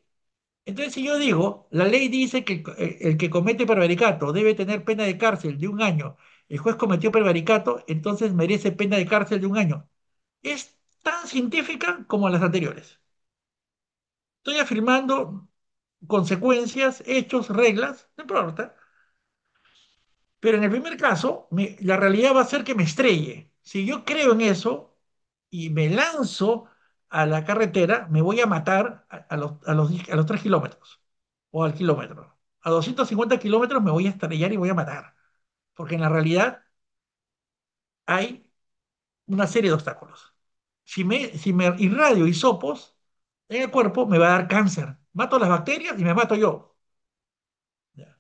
Entonces, si yo digo, la ley dice que el que comete prevaricato debe tener pena de cárcel de un año, el juez cometió prevaricato, entonces merece pena de cárcel de un año. Es tan científica como las anteriores. Estoy afirmando consecuencias, hechos, reglas, no importa. Pero en el primer caso, la realidad va a ser que me estrelle. Si yo creo en eso y me lanzo a la carretera, me voy a matar a los 3 kilómetros o al kilómetro. a 250 kilómetros me voy a estrellar y voy a matar. Porque en la realidad hay una serie de obstáculos. Si me irradio hisopos en el cuerpo, me va a dar cáncer. Mato las bacterias y me mato yo. ¿Ya?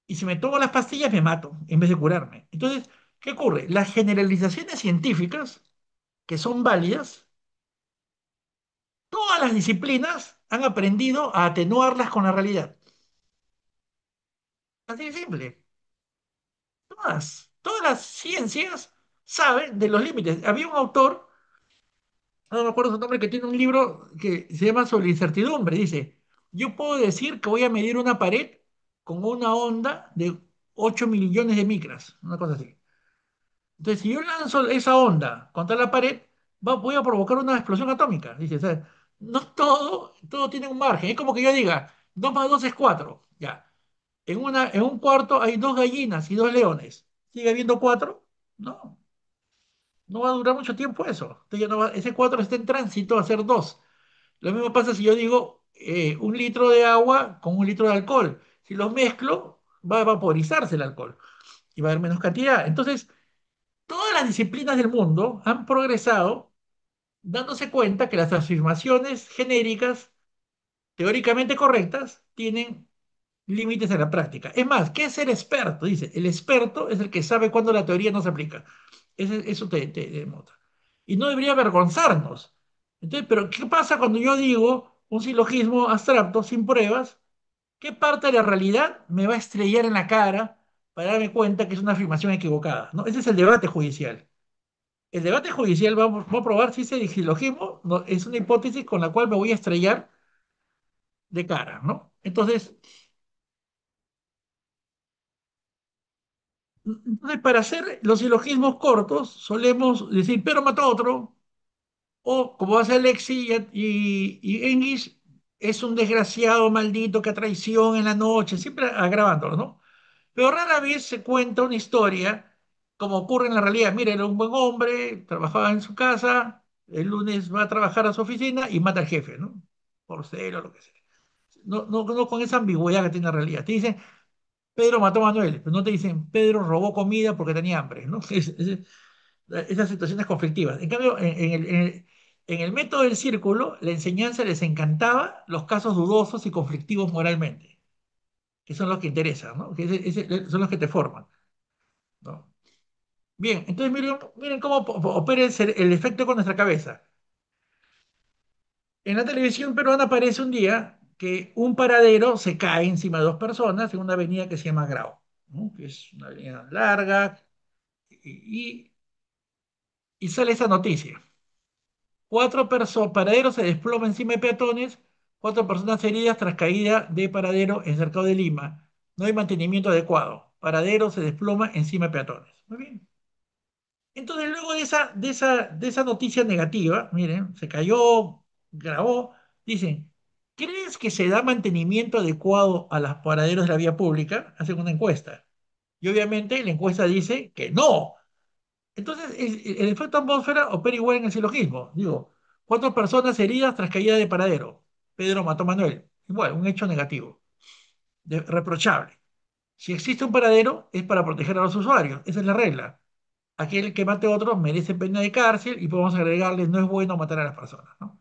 Y si me tomo las pastillas, me mato en vez de curarme. Entonces, ¿qué ocurre? Las generalizaciones científicas, que son válidas, todas las disciplinas han aprendido a atenuarlas con la realidad. Así de simple. Todas las ciencias saben de los límites. Había un autor, no me acuerdo su nombre, que tiene un libro que se llama Sobre la incertidumbre. Dice, yo puedo decir que voy a medir una pared con una onda de 8 millones de micras, una cosa así. Entonces, si yo lanzo esa onda contra la pared, voy a provocar una explosión atómica. Dice, o sea, no todo tiene un margen. Es como que yo diga, 2 más 2 es 4. Ya. En un cuarto hay dos gallinas y dos leones. ¿Sigue habiendo cuatro? No, no va a durar mucho tiempo eso. Entonces ya no ese cuatro está en tránsito a ser dos. Lo mismo pasa si yo digo 1 litro de agua con 1 litro de alcohol. Si los mezclo, va a vaporizarse el alcohol y va a haber menos cantidad. Entonces, todas las disciplinas del mundo han progresado dándose cuenta que las afirmaciones genéricas, teóricamente correctas, tienen límites en la práctica. Es más, ¿qué es ser experto? Dice, el experto es el que sabe cuándo la teoría no se aplica. Eso te demuestra. Y no debería avergonzarnos. Entonces, pero ¿qué pasa cuando yo digo un silogismo abstracto sin pruebas? ¿Qué parte de la realidad me va a estrellar en la cara para darme cuenta que es una afirmación equivocada? ¿No? Ese es el debate judicial. El debate judicial va a probar si ese silogismo es una hipótesis con la cual me voy a estrellar de cara, ¿no? Entonces, para hacer los silogismos cortos, solemos decir, pero mató a otro, o como hace Alexi y English, es un desgraciado maldito que a traición en la noche, siempre agravándolo, ¿no? Pero rara vez se cuenta una historia como ocurre en la realidad. Mire, era un buen hombre, trabajaba en su casa, el lunes va a trabajar a su oficina y mata al jefe, ¿no? Por celo, lo que sea. No con esa ambigüedad que tiene la realidad. Te dicen, Pedro mató a Manuel, pero no te dicen, Pedro robó comida porque tenía hambre, ¿no? Esas situaciones conflictivas. En cambio, en el método del círculo, la enseñanza les encantaba los casos dudosos y conflictivos moralmente, que son los que interesan, ¿no? Son los que te forman, ¿no? Bien, entonces miren cómo opera el efecto con nuestra cabeza. En la televisión peruana aparece un día que un paradero se cae encima de dos personas en una avenida que se llama Grau, ¿no? Que es una avenida larga, y, y sale esa noticia. Paradero se desploma encima de peatones, 4 personas heridas tras caída de paradero en Cercado de Lima. No hay mantenimiento adecuado. Paradero se desploma encima de peatones. Muy bien. Entonces, luego de esa noticia negativa, miren, se cayó, grabó, dicen, ¿crees que se da mantenimiento adecuado a los paraderos de la vía pública? Hacen una encuesta. Y obviamente la encuesta dice que no. Entonces, el efecto atmósfera opera igual en el silogismo. Digo, 4 personas heridas tras caída de paradero. Pedro mató a Manuel. Igual, un hecho negativo, reprochable. Si existe un paradero, es para proteger a los usuarios. Esa es la regla. Aquel que mate a otro merece pena de cárcel y podemos agregarle, no es bueno matar a las personas, ¿no?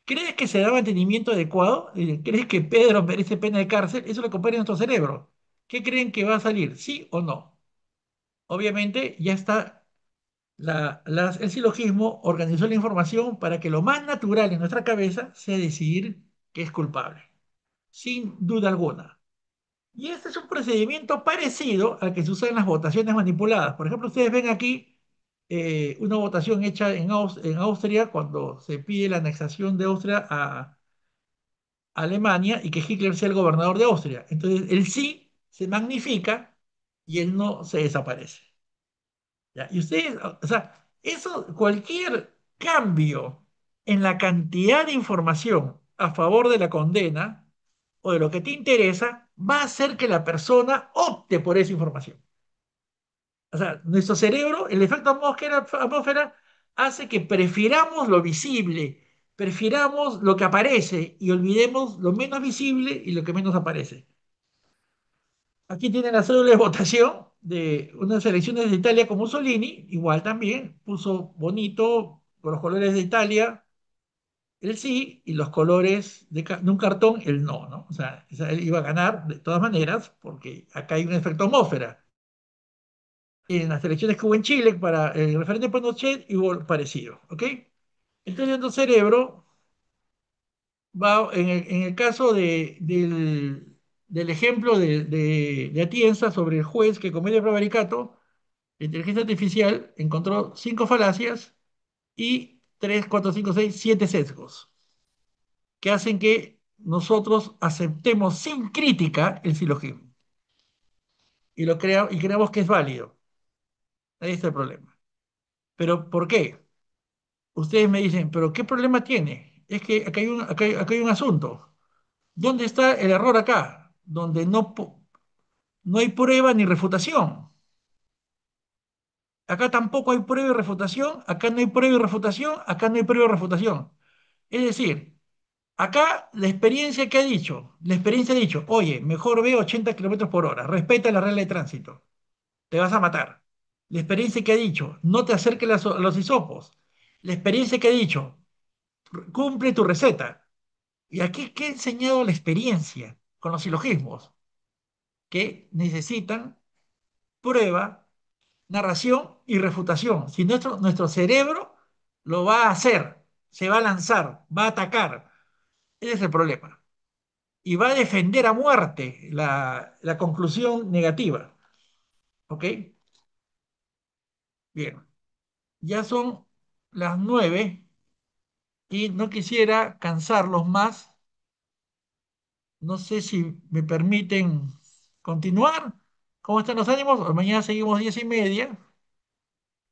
¿Crees que se da mantenimiento adecuado? ¿Crees que Pedro merece pena de cárcel? Eso es lo que opera en nuestro cerebro. ¿Qué creen que va a salir? ¿Sí o no? Obviamente ya está. El silogismo organizó la información para que lo más natural en nuestra cabeza sea decidir que es culpable, sin duda alguna. Y este es un procedimiento parecido al que se usa en las votaciones manipuladas. Por ejemplo, ustedes ven aquí una votación hecha en Austria cuando se pide la anexación de Austria a Alemania y que Hitler sea el gobernador de Austria. Entonces, el sí se magnifica y el no se desaparece. ¿Ya? Y ustedes, o sea, cualquier cambio en la cantidad de información a favor de la condena o de lo que te interesa va a hacer que la persona opte por esa información. O sea, nuestro cerebro, el efecto atmósfera hace que prefiramos lo visible, prefiramos lo que aparece y olvidemos lo menos visible y lo que menos aparece. Aquí tienen la cédula de votación de unas elecciones de Italia con Mussolini, igual también, puso bonito, con los colores de Italia, el sí, y los colores de un cartón, el no, ¿no? O sea, él iba a ganar de todas maneras, porque acá hay un efecto atmósfera. En las elecciones que hubo en Chile para el referente de Pinochet hubo parecido, ¿ok? Entonces, nuestro cerebro va, en el caso del ejemplo de Atienza sobre el juez que comete prevaricato, la inteligencia artificial encontró 5 falacias y 3, 4, 5, 6, 7 sesgos que hacen que nosotros aceptemos sin crítica el silogismo y creamos que es válido. Ahí está el problema. ¿Pero por qué? Ustedes me dicen, ¿pero qué problema tiene? Es que acá hay un asunto. ¿Dónde está el error acá? Donde no hay prueba ni refutación. Acá tampoco hay prueba y refutación, acá no hay prueba y refutación, acá no hay prueba y refutación. Es decir, acá la experiencia ha dicho, oye, mejor ve 80 kilómetros por hora, respeta la regla de tránsito, te vas a matar. La experiencia que ha dicho, no te acerques a los hisopos. La experiencia que ha dicho, cumple tu receta. ¿Y aquí qué ha enseñado la experiencia con los silogismos? Que necesitan prueba, narración y refutación. Si nuestro cerebro lo va a hacer, se va a lanzar, va a atacar. Ese es el problema. Y va a defender a muerte la conclusión negativa. ¿Ok? Bien. Ya son las 9 y no quisiera cansarlos más. No sé si me permiten continuar. ¿Cómo están los ánimos? O mañana seguimos 10:30.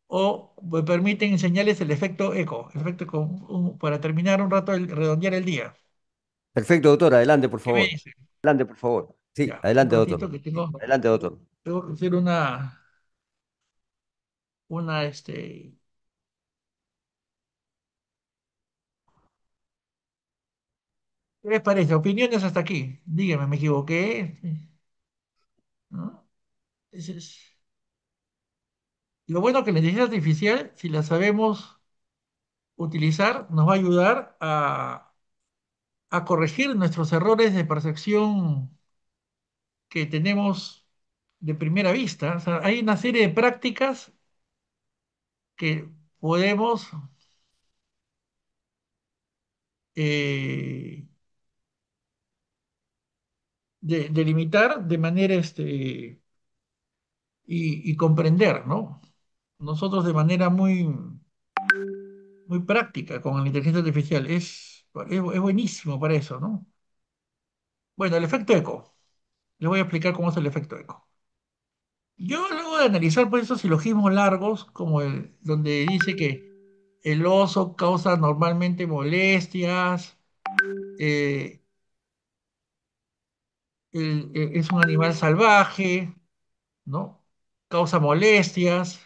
O me permiten enseñarles el efecto eco, el efecto eco, para terminar un rato, redondear el día. Perfecto, doctor. Adelante, por ¿Qué me favor. dicen? Adelante, por favor. Sí, Ya, un adelante, doctor. ratito que Adelante, doctor. tengo que hacer una, ¿qué les parece? Opiniones hasta aquí. Dígame, ¿me equivoqué? ¿No? Ese es- Lo bueno que la inteligencia artificial, si la sabemos utilizar, nos va a ayudar a corregir nuestros errores de percepción que tenemos de primera vista. O sea, hay una serie de prácticas que podemos eh, delimitar de manera y comprender, ¿no? Nosotros de manera muy práctica con la inteligencia artificial. Es buenísimo para eso, ¿no? Bueno, el efecto eco. Les voy a explicar cómo es el efecto eco. Yo luego de analizar pues, esos silogismos largos, como el donde dice que el oso causa normalmente molestias, eh, es un animal salvaje, ¿no? Causa molestias,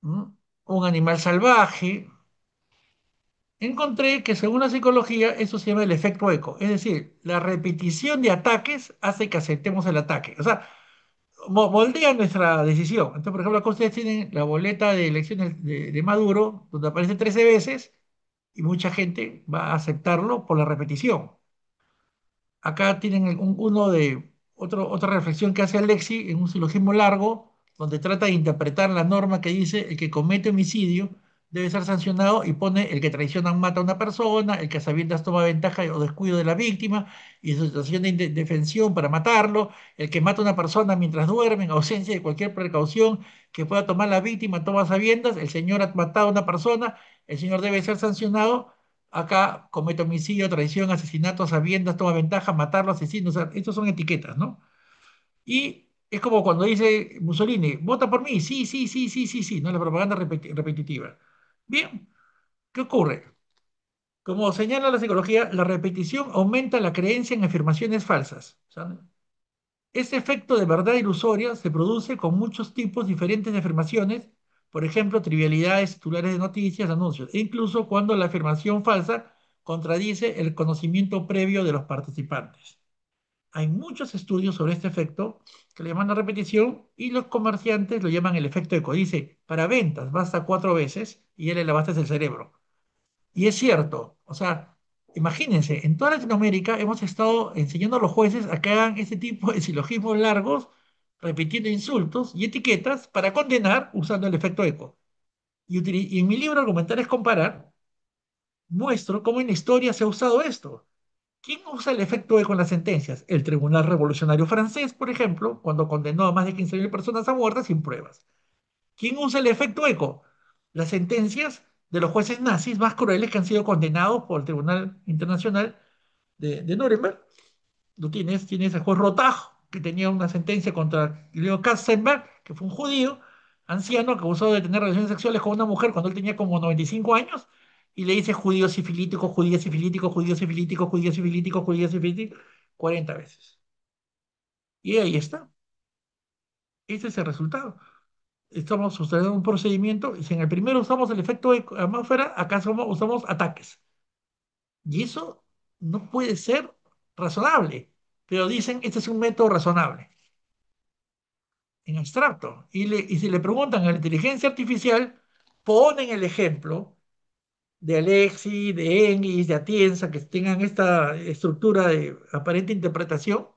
¿no? Un animal salvaje. Encontré que según la psicología eso se llama el efecto eco, es decir, la repetición de ataques hace que aceptemos el ataque. O sea, moldea nuestra decisión. Entonces, por ejemplo, acá ustedes tienen la boleta de elecciones de Maduro, donde aparece 13 veces, y mucha gente va a aceptarlo por la repetición. Acá tienen otra reflexión que hace Alexi en un silogismo largo, donde trata de interpretar la norma que dice el que comete homicidio debe ser sancionado y pone el que traiciona o mata a una persona, el que a sabiendas toma ventaja o descuido de la víctima y en situación de indefensión para matarlo, el que mata a una persona mientras duerme en ausencia de cualquier precaución que pueda tomar la víctima, toma a sabiendas, el señor ha matado a una persona, el señor debe ser sancionado. Acá comete homicidio, traición, asesinato, a sabiendas, toma ventaja, matarlo, asesino. O sea, estos son etiquetas, ¿no? Y es como cuando dice Mussolini, vota por mí, sí, sí, sí, sí, sí, sí, ¿no? La propaganda repetitiva. Bien, ¿qué ocurre? Como señala la psicología, la repetición aumenta la creencia en afirmaciones falsas. O sea, este efecto de verdad ilusoria se produce con muchos tipos diferentes de afirmaciones, por ejemplo, trivialidades, titulares de noticias, anuncios, e incluso cuando la afirmación falsa contradice el conocimiento previo de los participantes. hay muchos estudios sobre este efecto que le llaman la repetición y los comerciantes lo llaman el efecto eco. Dice, para ventas basta 4 veces y ya le lavaste el cerebro. Y es cierto, o sea, imagínense, en toda Latinoamérica hemos estado enseñando a los jueces a que hagan este tipo de silogismos largos, repitiendo insultos y etiquetas para condenar usando el efecto eco. Y en mi libro Argumentar es comparar, muestro cómo en la historia se ha usado esto. ¿Quién usa el efecto eco en las sentencias? El Tribunal Revolucionario Francés, por ejemplo, cuando condenó a más de 15.000 personas a muerte sin pruebas. ¿Quién usa el efecto eco? Las sentencias de los jueces nazis más crueles que han sido condenados por el Tribunal Internacional de Nuremberg. Tienes al juez Rotaj, que tenía una sentencia contra Leo Katzenberg, que fue un judío anciano que acusado de tener relaciones sexuales con una mujer cuando él tenía como 95 años, y le dice judío sifilítico, judío sifilítico, judío sifilítico, judío sifilítico, judío sifilítico, 40 veces. Y ahí está. Ese es el resultado. Estamos sucediendo un procedimiento, y si en el primero usamos el efecto de atmósfera, acá usamos ataques. Y eso no puede ser razonable, pero dicen, este es un método razonable, en abstracto. Y si le preguntan a la inteligencia artificial, ponen el ejemplo de Alexi, de Engis, de Atienza, que tengan esta estructura de aparente interpretación,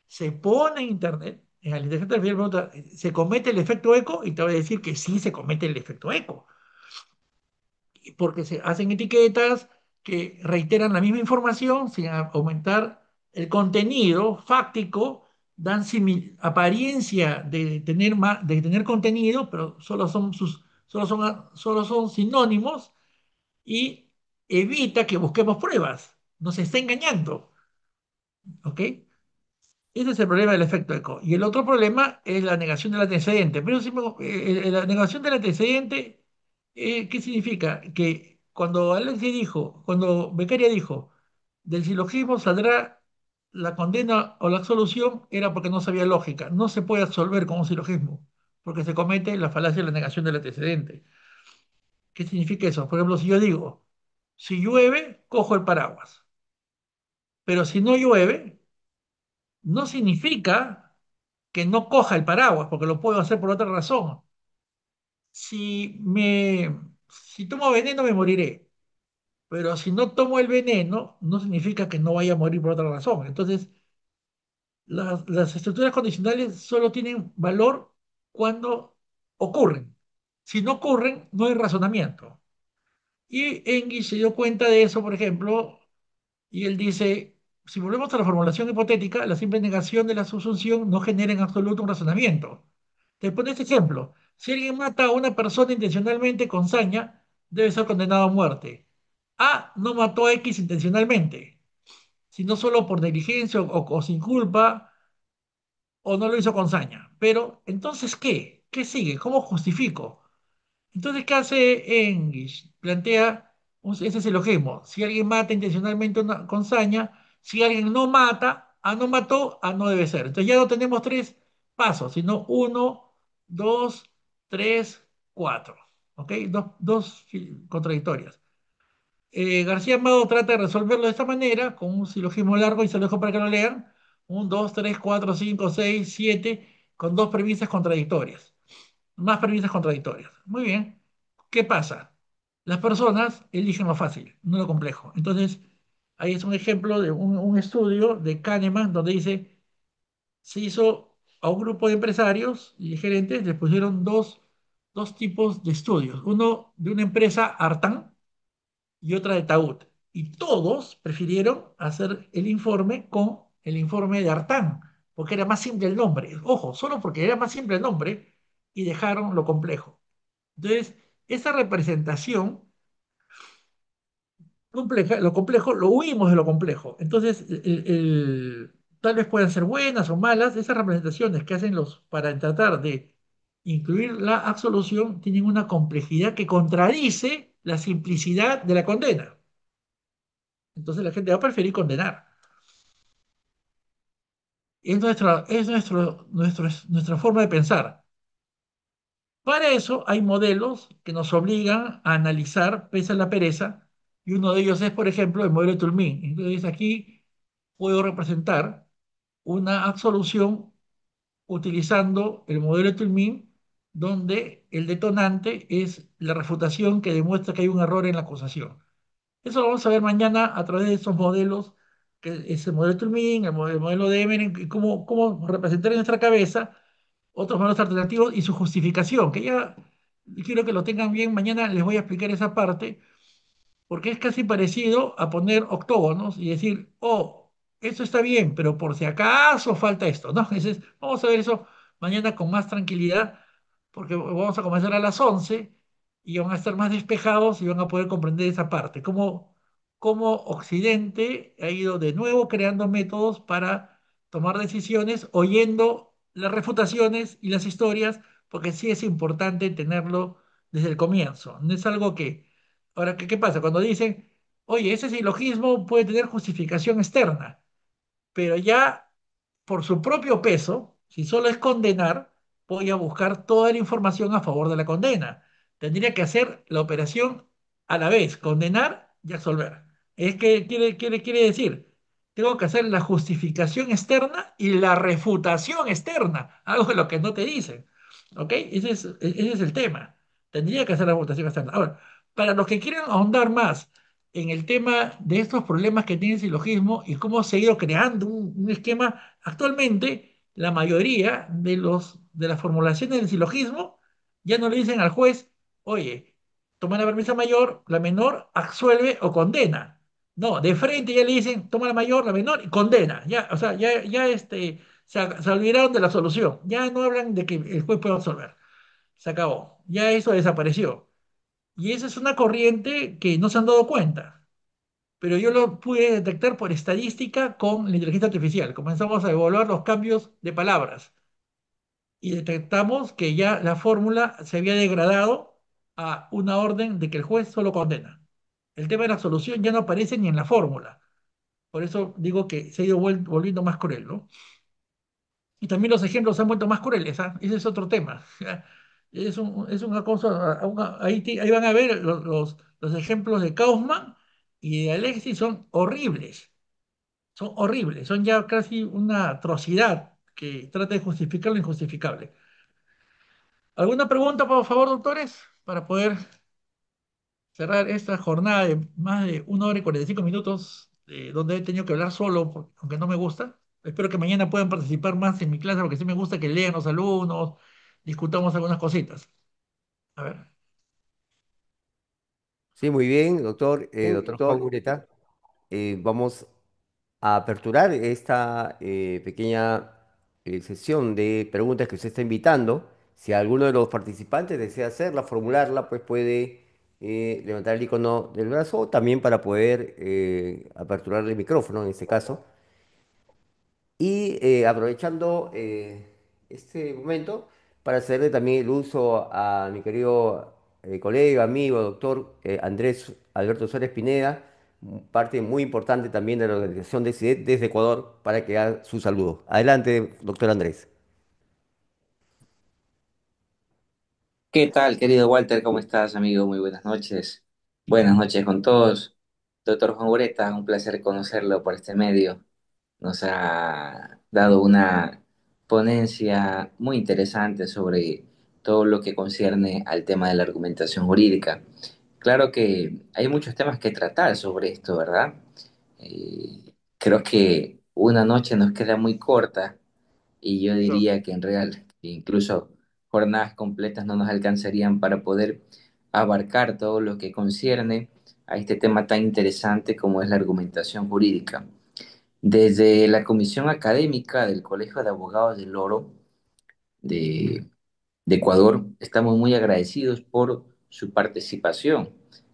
se pone en internet, en la inteligencia artificial pregunta, ¿se comete el efecto eco? Y te va a decir que sí se comete el efecto eco, porque se hacen etiquetas que reiteran la misma información sin aumentar el contenido fáctico, dan apariencia de tener contenido, pero solo son sinónimos y evita que busquemos pruebas. Nos está engañando, ¿ok? Ese es el problema del efecto eco. Y el otro problema es la negación del antecedente. Pero sí la negación del antecedente, ¿qué significa? Que cuando Beccaria dijo, del silogismo saldrá la condena o la absolución, era porque no sabía lógica. No se puede absolver con un silogismo, porque se comete la falacia de la negación del antecedente. ¿Qué significa eso? Por ejemplo, si yo digo, si llueve, cojo el paraguas. Pero si no llueve, no significa que no coja el paraguas, porque lo puedo hacer por otra razón. Si si tomo veneno me moriré, pero si no tomo el veneno, no significa que no vaya a morir por otra razón. Entonces, las estructuras condicionales solo tienen valor cuando ocurren. Si no ocurren, no hay razonamiento. Y Engels se dio cuenta de eso, por ejemplo, y él dice, si volvemos a la formulación hipotética, la simple negación de la subsunción no genera en absoluto un razonamiento. Te pone este ejemplo. Si alguien mata a una persona intencionalmente con saña, debe ser condenado a muerte. A no mató a X intencionalmente, sino solo por negligencia o sin culpa, o no lo hizo con saña. Pero, entonces, ¿qué? ¿Qué sigue? ¿Cómo justifico? Entonces, ¿qué hace English? Plantea ese silogismo. Si alguien mata intencionalmente con saña, si alguien no mata, a no mató, a no debe ser. Entonces ya no tenemos tres pasos, sino uno, dos, tres, cuatro. ¿Ok? Dos contradictorias. García Amado trata de resolverlo de esta manera, con un silogismo largo, y se lo dejo para que lo lean. Un, dos, tres, cuatro, cinco, seis, siete, con dos premisas contradictorias. Más premisas contradictorias. Muy bien. ¿Qué pasa? Las personas eligen lo fácil, no lo complejo. Entonces, ahí es un ejemplo de un estudio de Kahneman donde dice, se hizo a un grupo de empresarios y de gerentes, les pusieron dos tipos de estudios. Uno de una empresa Artan y otra de Taúd. Y todos prefirieron hacer el informe con el informe de Artan, porque era más simple el nombre. Ojo, solo porque era más simple el nombre y dejaron lo complejo. Entonces, esa representación compleja, lo complejo, lo huimos de lo complejo. Entonces, tal vez puedan ser buenas o malas, esas representaciones que hacen los para tratar de incluir la absolución tienen una complejidad que contradice la simplicidad de la condena. Entonces la gente va a preferir condenar. Nuestra forma de pensar. Para eso hay modelos que nos obligan a analizar pese a la pereza, y uno de ellos es, por ejemplo, el modelo de Toulmin. Entonces aquí puedo representar una absolución utilizando el modelo de Tulmin, donde el detonante es la refutación que demuestra que hay un error en la acusación. Eso lo vamos a ver mañana a través de esos modelos, que es el modelo de Tulmin, el modelo de Emeren, y cómo representar en nuestra cabeza otros modelos alternativos y su justificación, que ya quiero que lo tengan bien. Mañana les voy a explicar esa parte porque es casi parecido a poner octógonos y decir, oh, eso está bien, pero por si acaso falta esto, ¿no? Entonces, vamos a ver eso mañana con más tranquilidad, porque vamos a comenzar a las 11 y van a estar más despejados y van a poder comprender esa parte, cómo Occidente ha ido de nuevo creando métodos para tomar decisiones, oyendo las refutaciones y las historias, porque sí es importante tenerlo desde el comienzo. No es algo que Ahora, ¿qué pasa? Cuando dicen, oye, ese silogismo puede tener justificación externa, pero ya por su propio peso, si solo es condenar, voy a buscar toda la información a favor de la condena. Tendría que hacer la operación a la vez, condenar y absolver. Es que quiere decir, tengo que hacer la justificación externa y la refutación externa, algo de lo que no te dicen. ¿Ok? Ese es el tema. Tendría que hacer la refutación externa. Ahora, para los que quieran ahondar más en el tema de estos problemas que tiene el silogismo y cómo se ha ido creando un esquema. Actualmente, la mayoría de las formulaciones del silogismo ya no le dicen al juez, oye, toma la premisa mayor, la menor, absuelve o condena. No, de frente ya le dicen, toma la mayor, la menor y condena. Ya, o sea, se olvidaron de la solución. Ya no hablan de que el juez puede absolver. Se acabó. Ya eso desapareció. Y esa es una corriente que no se han dado cuenta, pero yo lo pude detectar por estadística con la inteligencia artificial. Comenzamos a evaluar los cambios de palabras y detectamos que ya la fórmula se había degradado a una orden de que el juez solo condena. El tema de la absolución ya no aparece ni en la fórmula. Por eso digo que se ha ido volviendo más cruel, ¿no? Y también los ejemplos se han vuelto más crueles, ¿ah? Ese es otro tema. Es una cosa, ahí van a ver los ejemplos de Kaufman y de Alexis, son horribles, son ya casi una atrocidad que trata de justificar lo injustificable. ¿Alguna pregunta, por favor, doctores? Para poder cerrar esta jornada de más de 1 hora y 45 minutos, donde he tenido que hablar solo, aunque no me gusta. Espero que mañana puedan participar más en mi clase, porque sí me gusta que lean los alumnos, discutamos algunas cositas. A ver. Sí, muy bien, doctor, Muy bien, doctor Juan Ureta. Vamos a aperturar esta pequeña sesión de preguntas que usted está invitando. Si alguno de los participantes desea hacerla, formularla, pues puede levantar el icono del brazo, también para poder aperturar el micrófono en este caso. Y aprovechando este momento para hacerle también el uso a mi querido colega, amigo, doctor Andrés Alberto Suárez Pineda, parte muy importante también de la organización de CIDET desde Ecuador, para que haga su saludo. Adelante, doctor Andrés. ¿Qué tal, querido Walter? ¿Cómo estás, amigo? Muy buenas noches. Buenas noches con todos. Doctor Juan Ureta, un placer conocerlo por este medio. Nos ha dado una ponencia muy interesante sobre todo lo que concierne al tema de la argumentación jurídica. Claro que hay muchos temas que tratar sobre esto, ¿verdad? Creo que una noche nos queda muy corta y yo Eso. diría que en real, incluso jornadas completas no nos alcanzarían para poder abarcar todo lo que concierne a este tema tan interesante como es la argumentación jurídica. Desde la Comisión Académica del Colegio de Abogados del Oro de, de Ecuador, estamos muy agradecidos por su participación,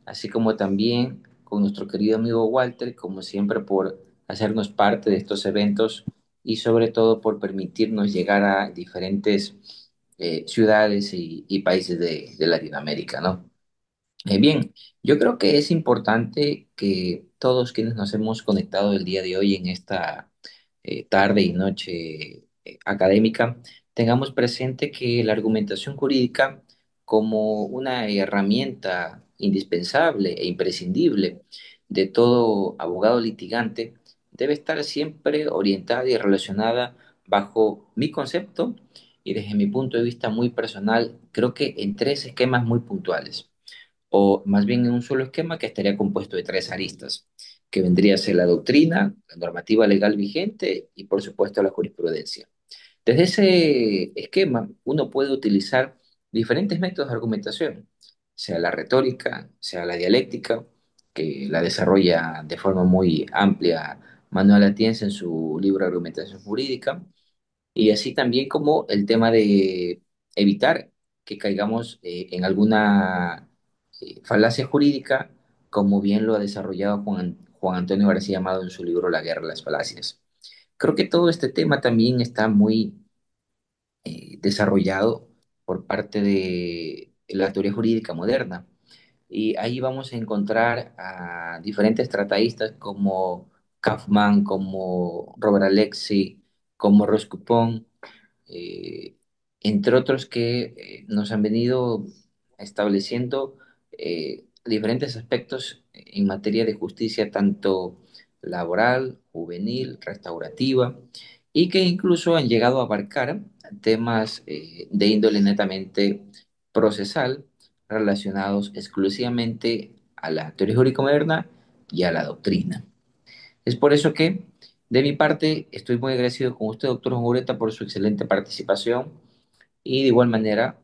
así como también con nuestro querido amigo Walter, como siempre, por hacernos parte de estos eventos y sobre todo por permitirnos llegar a diferentes ciudades y países de Latinoamérica, ¿no? Bien, yo creo que es importante que todos quienes nos hemos conectado el día de hoy en esta tarde y noche académica, tengamos presente que la argumentación jurídica como una herramienta indispensable e imprescindible de todo abogado litigante debe estar siempre orientada y relacionada bajo mi concepto y desde mi punto de vista muy personal, creo que en tres esquemas muy puntuales, o más bien en un solo esquema que estaría compuesto de tres aristas, que vendría a ser la doctrina, la normativa legal vigente y por supuesto la jurisprudencia. Desde ese esquema, uno puede utilizar diferentes métodos de argumentación, sea la retórica, sea la dialéctica, que la desarrolla de forma muy amplia Manuel Atienza en su libro Argumentación Jurídica, y así también como el tema de evitar que caigamos en alguna falacia jurídica, como bien lo ha desarrollado Juan Antonio García Amado en su libro La guerra de las falacias. Creo que todo este tema también está muy desarrollado por parte de la teoría jurídica moderna. Y ahí vamos a encontrar a diferentes trataístas como Kaufman, como Robert Alexi, como Ross Coupon, eh, entre otros que nos han venido estableciendo diferentes aspectos en materia de justicia, tanto laboral, juvenil, restaurativa, y que incluso han llegado a abarcar temas de índole netamente procesal relacionados exclusivamente a la teoría jurídica moderna y a la doctrina. Es por eso que, de mi parte, estoy muy agradecido con usted, doctor Jureta, por su excelente participación y de igual manera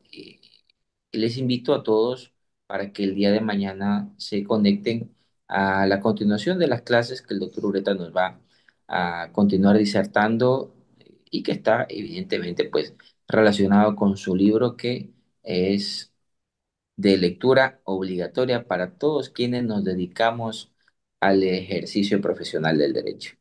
les invito a todos para que el día de mañana se conecten a la continuación de las clases que el doctor Ureta nos va a continuar disertando y que está evidentemente pues relacionado con su libro que es de lectura obligatoria para todos quienes nos dedicamos al ejercicio profesional del derecho.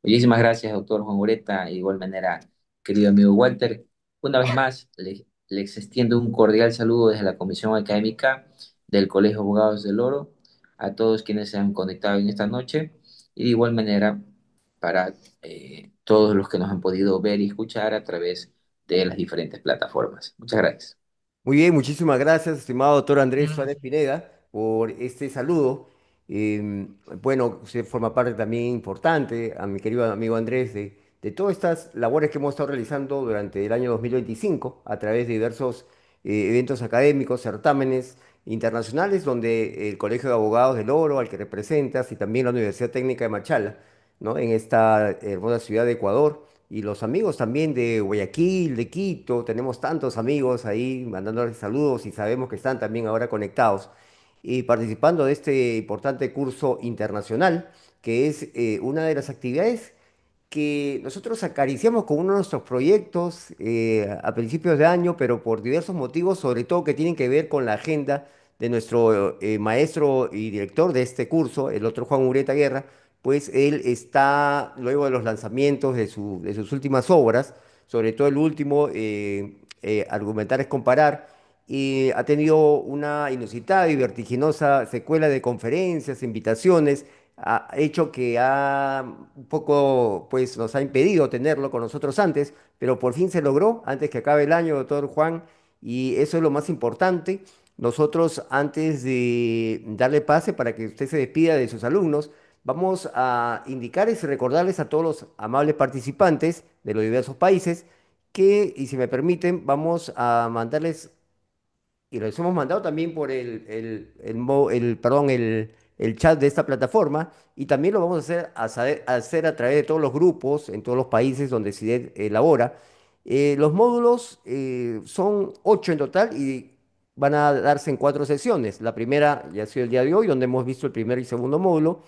Muchísimas gracias, doctor Juan Ureta. De igual manera, querido amigo Walter, una vez más les extiendo un cordial saludo desde la Comisión Académica del Colegio de Abogados del Oro a todos quienes se han conectado en esta noche y de igual manera para todos los que nos han podido ver y escuchar a través de las diferentes plataformas. Muchas gracias. Muy bien, muchísimas gracias, estimado doctor Andrés Mm. Suárez Pineda, por este saludo. Bueno, usted forma parte también importante, a mi querido amigo Andrés, de todas estas labores que hemos estado realizando durante el año 2025 a través de diversos eventos académicos, certámenes internacionales, donde el Colegio de Abogados del Oro, al que representas, y también la Universidad Técnica de Machala, ¿no? En esta hermosa ciudad de Ecuador y los amigos también de Guayaquil, de Quito, tenemos tantos amigos ahí mandándoles saludos y sabemos que están también ahora conectados y participando de este importante curso internacional, que es una de las actividades que nosotros acariciamos con uno de nuestros proyectos a principios de año, pero por diversos motivos, sobre todo que tienen que ver con la agenda de nuestro maestro y director de este curso, el otro Juan Ureta Guerra, pues él está, luego de los lanzamientos de sus últimas obras, sobre todo el último, Argumentar es comparar, y ha tenido una inusitada y vertiginosa secuela de conferencias, invitaciones, ha hecho que un poco, pues nos ha impedido tenerlo con nosotros antes, pero por fin se logró antes que acabe el año, doctor Juan, y eso es lo más importante. Nosotros, antes de darle pase para que usted se despida de sus alumnos, vamos a indicarles y recordarles a todos los amables participantes de los diversos países que, y si me permiten, vamos a mandarles y los hemos mandado también por el chat de esta plataforma y también lo vamos a hacer a hacer a través de todos los grupos en todos los países donde se elabora. Los módulos son 8 en total y van a darse en 4 sesiones. La primera ya ha sido el día de hoy, donde hemos visto el primer y segundo módulo.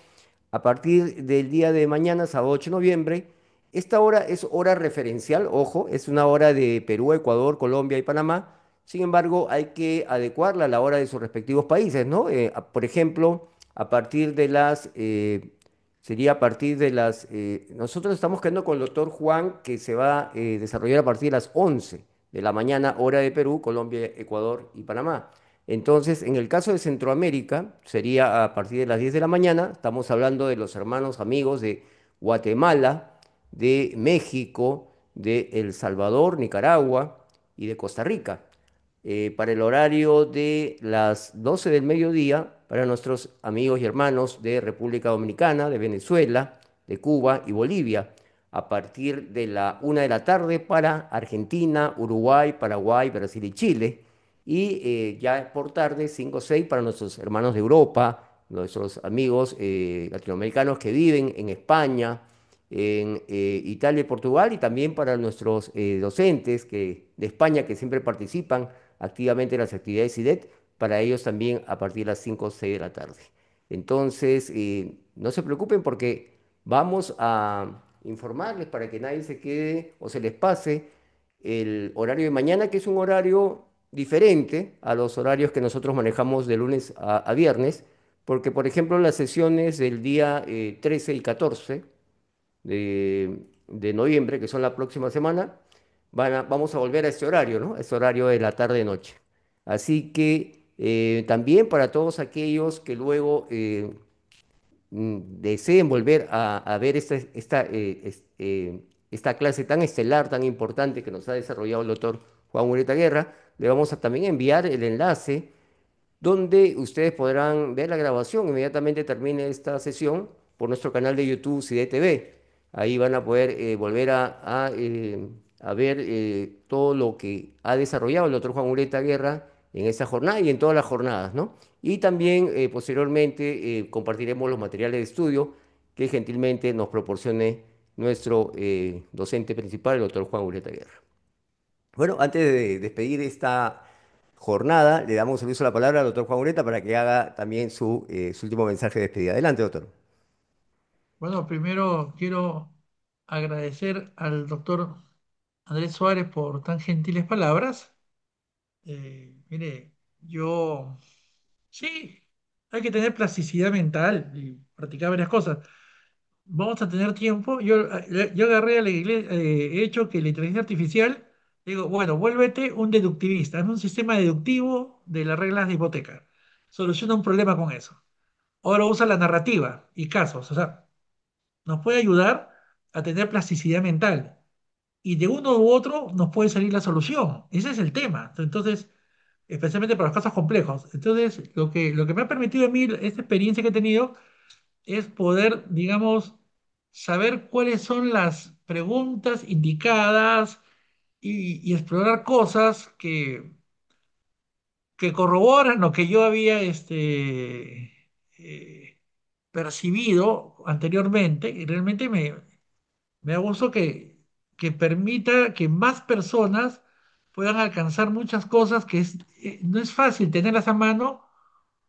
A partir del día de mañana, sábado 8 de noviembre, esta hora es hora referencial, ojo, es una hora de Perú, Ecuador, Colombia y Panamá. Sin embargo, hay que adecuarla a la hora de sus respectivos países, ¿no? Por ejemplo, a partir de sería a partir de nosotros estamos quedando con el doctor Juan, que se va a desarrollar a partir de las 11 de la mañana, hora de Perú, Colombia, Ecuador y Panamá. Entonces, en el caso de Centroamérica, sería a partir de las 10 de la mañana, estamos hablando de los hermanos amigos de Guatemala, de México, de El Salvador, Nicaragua y de Costa Rica. Para el horario de las 12 del mediodía, para nuestros amigos y hermanos de República Dominicana, de Venezuela, de Cuba y Bolivia, a partir de la 1 de la tarde para Argentina, Uruguay, Paraguay, Brasil y Chile. Y ya por tarde, 5 o 6, para nuestros hermanos de Europa, nuestros amigos latinoamericanos que viven en España, en Italia y Portugal, y también para nuestros docentes de España que siempre participan activamente en las actividades IDET, para ellos también a partir de las 5 o 6 de la tarde. Entonces, no se preocupen porque vamos a informarles para que nadie se quede o se les pase el horario de mañana, que es un horario diferente a los horarios que nosotros manejamos de lunes a viernes, porque por ejemplo las sesiones del día 13 y 14 de noviembre, que son la próxima semana, vamos a volver a este horario, ¿no? Este horario de la tarde-noche. Así que también para todos aquellos que luego deseen volver a ver esta clase tan estelar, tan importante que nos ha desarrollado el doctor Juan Ureta Guerra, le vamos a también enviar el enlace donde ustedes podrán ver la grabación inmediatamente termine esta sesión por nuestro canal de YouTube CIDE-TV. Ahí van a poder volver a ver todo lo que ha desarrollado el doctor Juan Ureta Guerra en esta jornada y en todas las jornadas, ¿no? Y también posteriormente compartiremos los materiales de estudio que gentilmente nos proporcione nuestro docente principal, el doctor Juan Ureta Guerra. Bueno, antes de despedir esta jornada, le damos el uso de la palabra al doctor Juan Ureta para que haga también su último mensaje de despedida. Adelante, doctor. Bueno, primero quiero agradecer al doctor Andrés Suárez por tan gentiles palabras. Mire, yo sí, hay que tener plasticidad mental y practicar varias cosas. Vamos a tener tiempo. Yo agarré a la iglesia, he hecho que la inteligencia artificial, digo, bueno, vuélvete un deductivista, hazme un sistema deductivo de las reglas de hipoteca. Soluciona un problema con eso. Ahora usa la narrativa y casos, o sea, nos puede ayudar a tener plasticidad mental. Y de uno u otro nos puede salir la solución. Ese es el tema. Entonces, especialmente para los casos complejos. Entonces, lo que me ha permitido a mí esta experiencia que he tenido es poder, digamos, saber cuáles son las preguntas indicadas y explorar cosas que corroboran lo que yo había percibido anteriormente y realmente me da gusto que permita que más personas puedan alcanzar muchas cosas no es fácil tenerlas a mano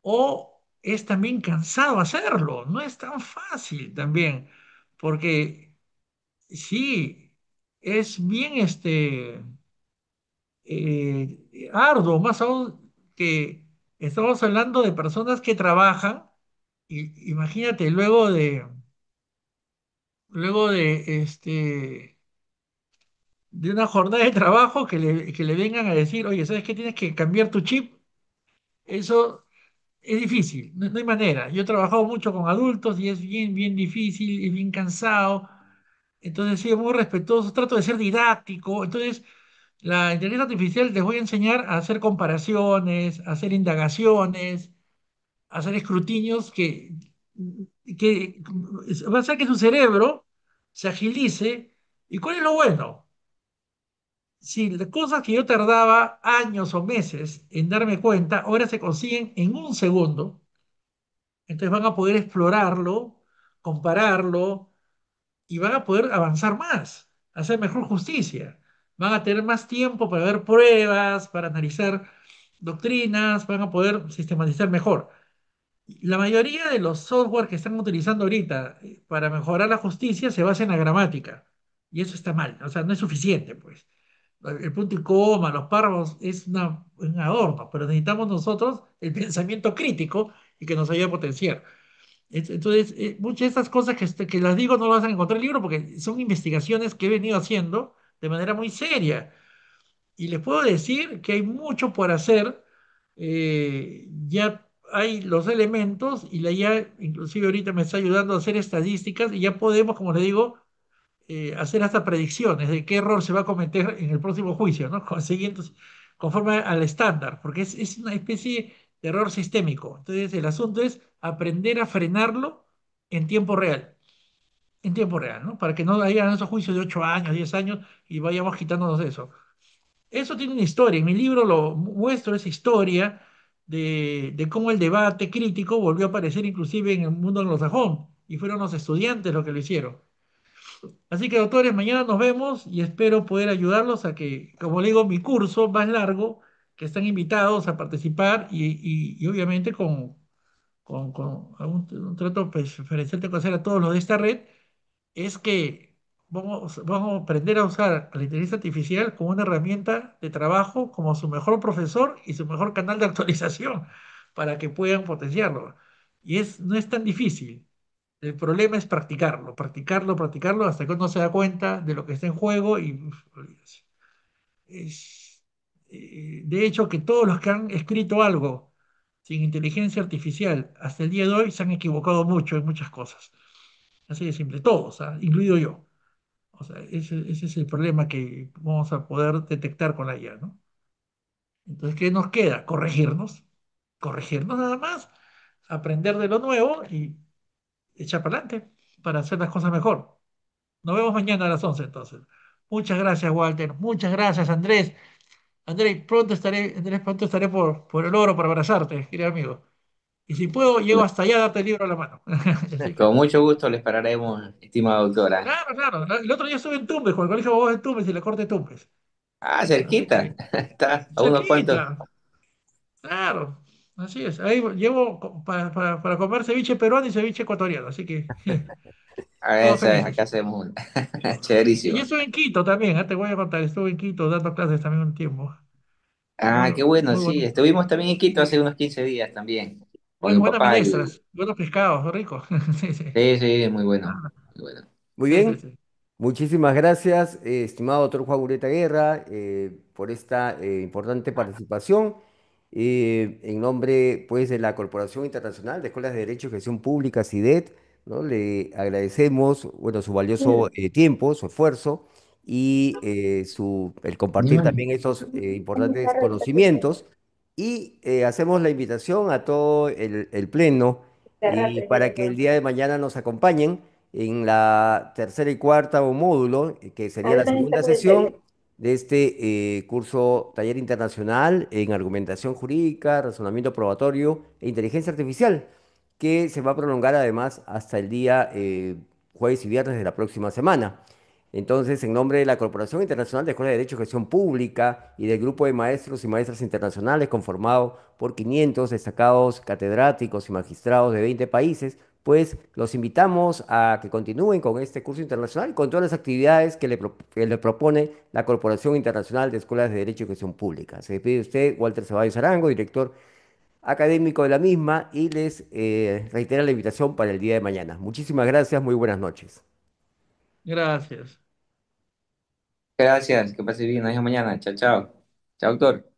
o es también cansado hacerlo. No es tan fácil también, porque sí, es bien arduo, más aún que estamos hablando de personas que trabajan, y imagínate, luego de una jornada de trabajo que le vengan a decir, oye, ¿sabes qué? Tienes que cambiar tu chip. Eso es difícil, no hay manera. Yo he trabajado mucho con adultos y es bien, bien difícil, es bien cansado. Entonces, sí, muy respetuoso, trato de ser didáctico. Entonces, la inteligencia artificial les voy a enseñar a hacer comparaciones, a hacer indagaciones, a hacer escrutinios que va a hacer que su cerebro se agilice. ¿Y cuál es lo bueno? Si las cosas que yo tardaba años o meses en darme cuenta, ahora se consiguen en un segundo, entonces van a poder explorarlo, compararlo y van a poder avanzar más, hacer mejor justicia. Van a tener más tiempo para ver pruebas, para analizar doctrinas, van a poder sistematizar mejor. La mayoría de los software que están utilizando ahorita para mejorar la justicia se basa en la gramática. Y eso está mal, o sea, no es suficiente, pues. El punto y coma, los párrafos un adorno, pero necesitamos nosotros el pensamiento crítico y que nos ayude a potenciar. Entonces, muchas de estas cosas que las digo no las vas a encontrar en el libro porque son investigaciones que he venido haciendo de manera muy seria. Y les puedo decir que hay mucho por hacer. Ya hay los elementos y la IA, inclusive ahorita me está ayudando a hacer estadísticas y ya podemos, como le digo, hacer hasta predicciones de qué error se va a cometer en el próximo juicio, ¿no? Conforme al estándar, porque es una especie de error sistémico. Entonces, el asunto es aprender a frenarlo en tiempo real. en tiempo real, ¿no? Para que no haya esos juicios de 8 años, 10 años y vayamos quitándonos eso. Eso tiene una historia. En mi libro lo muestro esa historia de cómo el debate crítico volvió a aparecer inclusive en el mundo anglosajón y fueron los estudiantes los que lo hicieron. Así que, doctores, mañana nos vemos y espero poder ayudarlos a que, como le digo, mi curso más largo, que están invitados a participar y obviamente con un trato preferencial tengo que hacer a todos los de esta red, es que vamos a aprender a usar la inteligencia artificial como una herramienta de trabajo, como su mejor profesor y su mejor canal de actualización para que puedan potenciarlo. No es tan difícil. El problema es practicarlo, practicarlo, practicarlo hasta que uno se da cuenta de lo que está en juego y olvídese. es, de hecho, que todos los que han escrito algo sin inteligencia artificial hasta el día de hoy se han equivocado mucho en muchas cosas. Así de simple, todos, ¿ah? Incluido yo. O sea, ese es el problema que vamos a poder detectar con la IA, ¿no? Entonces, ¿qué nos queda? Corregirnos nada más, aprender de lo nuevo y echar para adelante para hacer las cosas mejor. Nos vemos mañana a las 11 entonces. Muchas gracias, Walter. Muchas gracias, Andrés. Andrés, pronto estaré por el oro para abrazarte, querido amigo. Y si puedo, llego hasta allá a darte el libro a la mano. Así Con que, mucho gusto le esperaremos, estimada doctora. claro, claro. El otro día estuve en Tumbes, con el Colegio de Abogados de Tumbes y la Corte de Tumbes. Ah, Así cerquita. que, Está a unos cuantos. cerquita, claro. Así es. Ahí llevo para comer ceviche peruano y ceviche ecuatoriano. Así que, A todos esa es, felices. acá hacemos una. Y yo Chéverísimo. estuve en Quito también, te voy a contar. Estuve en Quito dando clases también un tiempo. Ah, Muy, qué bueno, muy sí. bonito. Estuvimos también en Quito hace unos 15 días también. Con mi Buenas papá y... menestras, buenos pescados, rico. Sí, sí. Sí, sí, muy bueno. Ah, Muy bueno. Muy sí, sí, bien, sí. muchísimas gracias, estimado doctor Juan Ureta Guerra, por esta importante participación. En nombre, pues, de la Corporación Internacional de Escuelas de Derecho y Gestión Pública, CIDET, ¿no? Le agradecemos, bueno, su valioso tiempo, su esfuerzo y el compartir también esos importantes conocimientos. Y hacemos la invitación a todo el Pleno y para que el día de mañana nos acompañen en la tercera y cuarta o módulo, que sería la segunda sesión de este curso Taller Internacional en Argumentación Jurídica, Razonamiento Probatorio e Inteligencia Artificial, que se va a prolongar además hasta el día jueves y viernes de la próxima semana. Entonces, en nombre de la Corporación Internacional de Escuelas de Derecho y Gestión Pública y del grupo de maestros y maestras internacionales conformado por 500 destacados catedráticos y magistrados de 20 países, pues los invitamos a que continúen con este curso internacional y con todas las actividades que le propone la Corporación Internacional de Escuelas de Derecho y Gestión Pública. Se despide usted, Walter Ceballos Arango, director académico de la misma, y les reitera la invitación para el día de mañana. Muchísimas gracias, muy buenas noches. Gracias. Gracias, que pase bien. Nos vemos mañana. Chao, chao. Chao, doctor.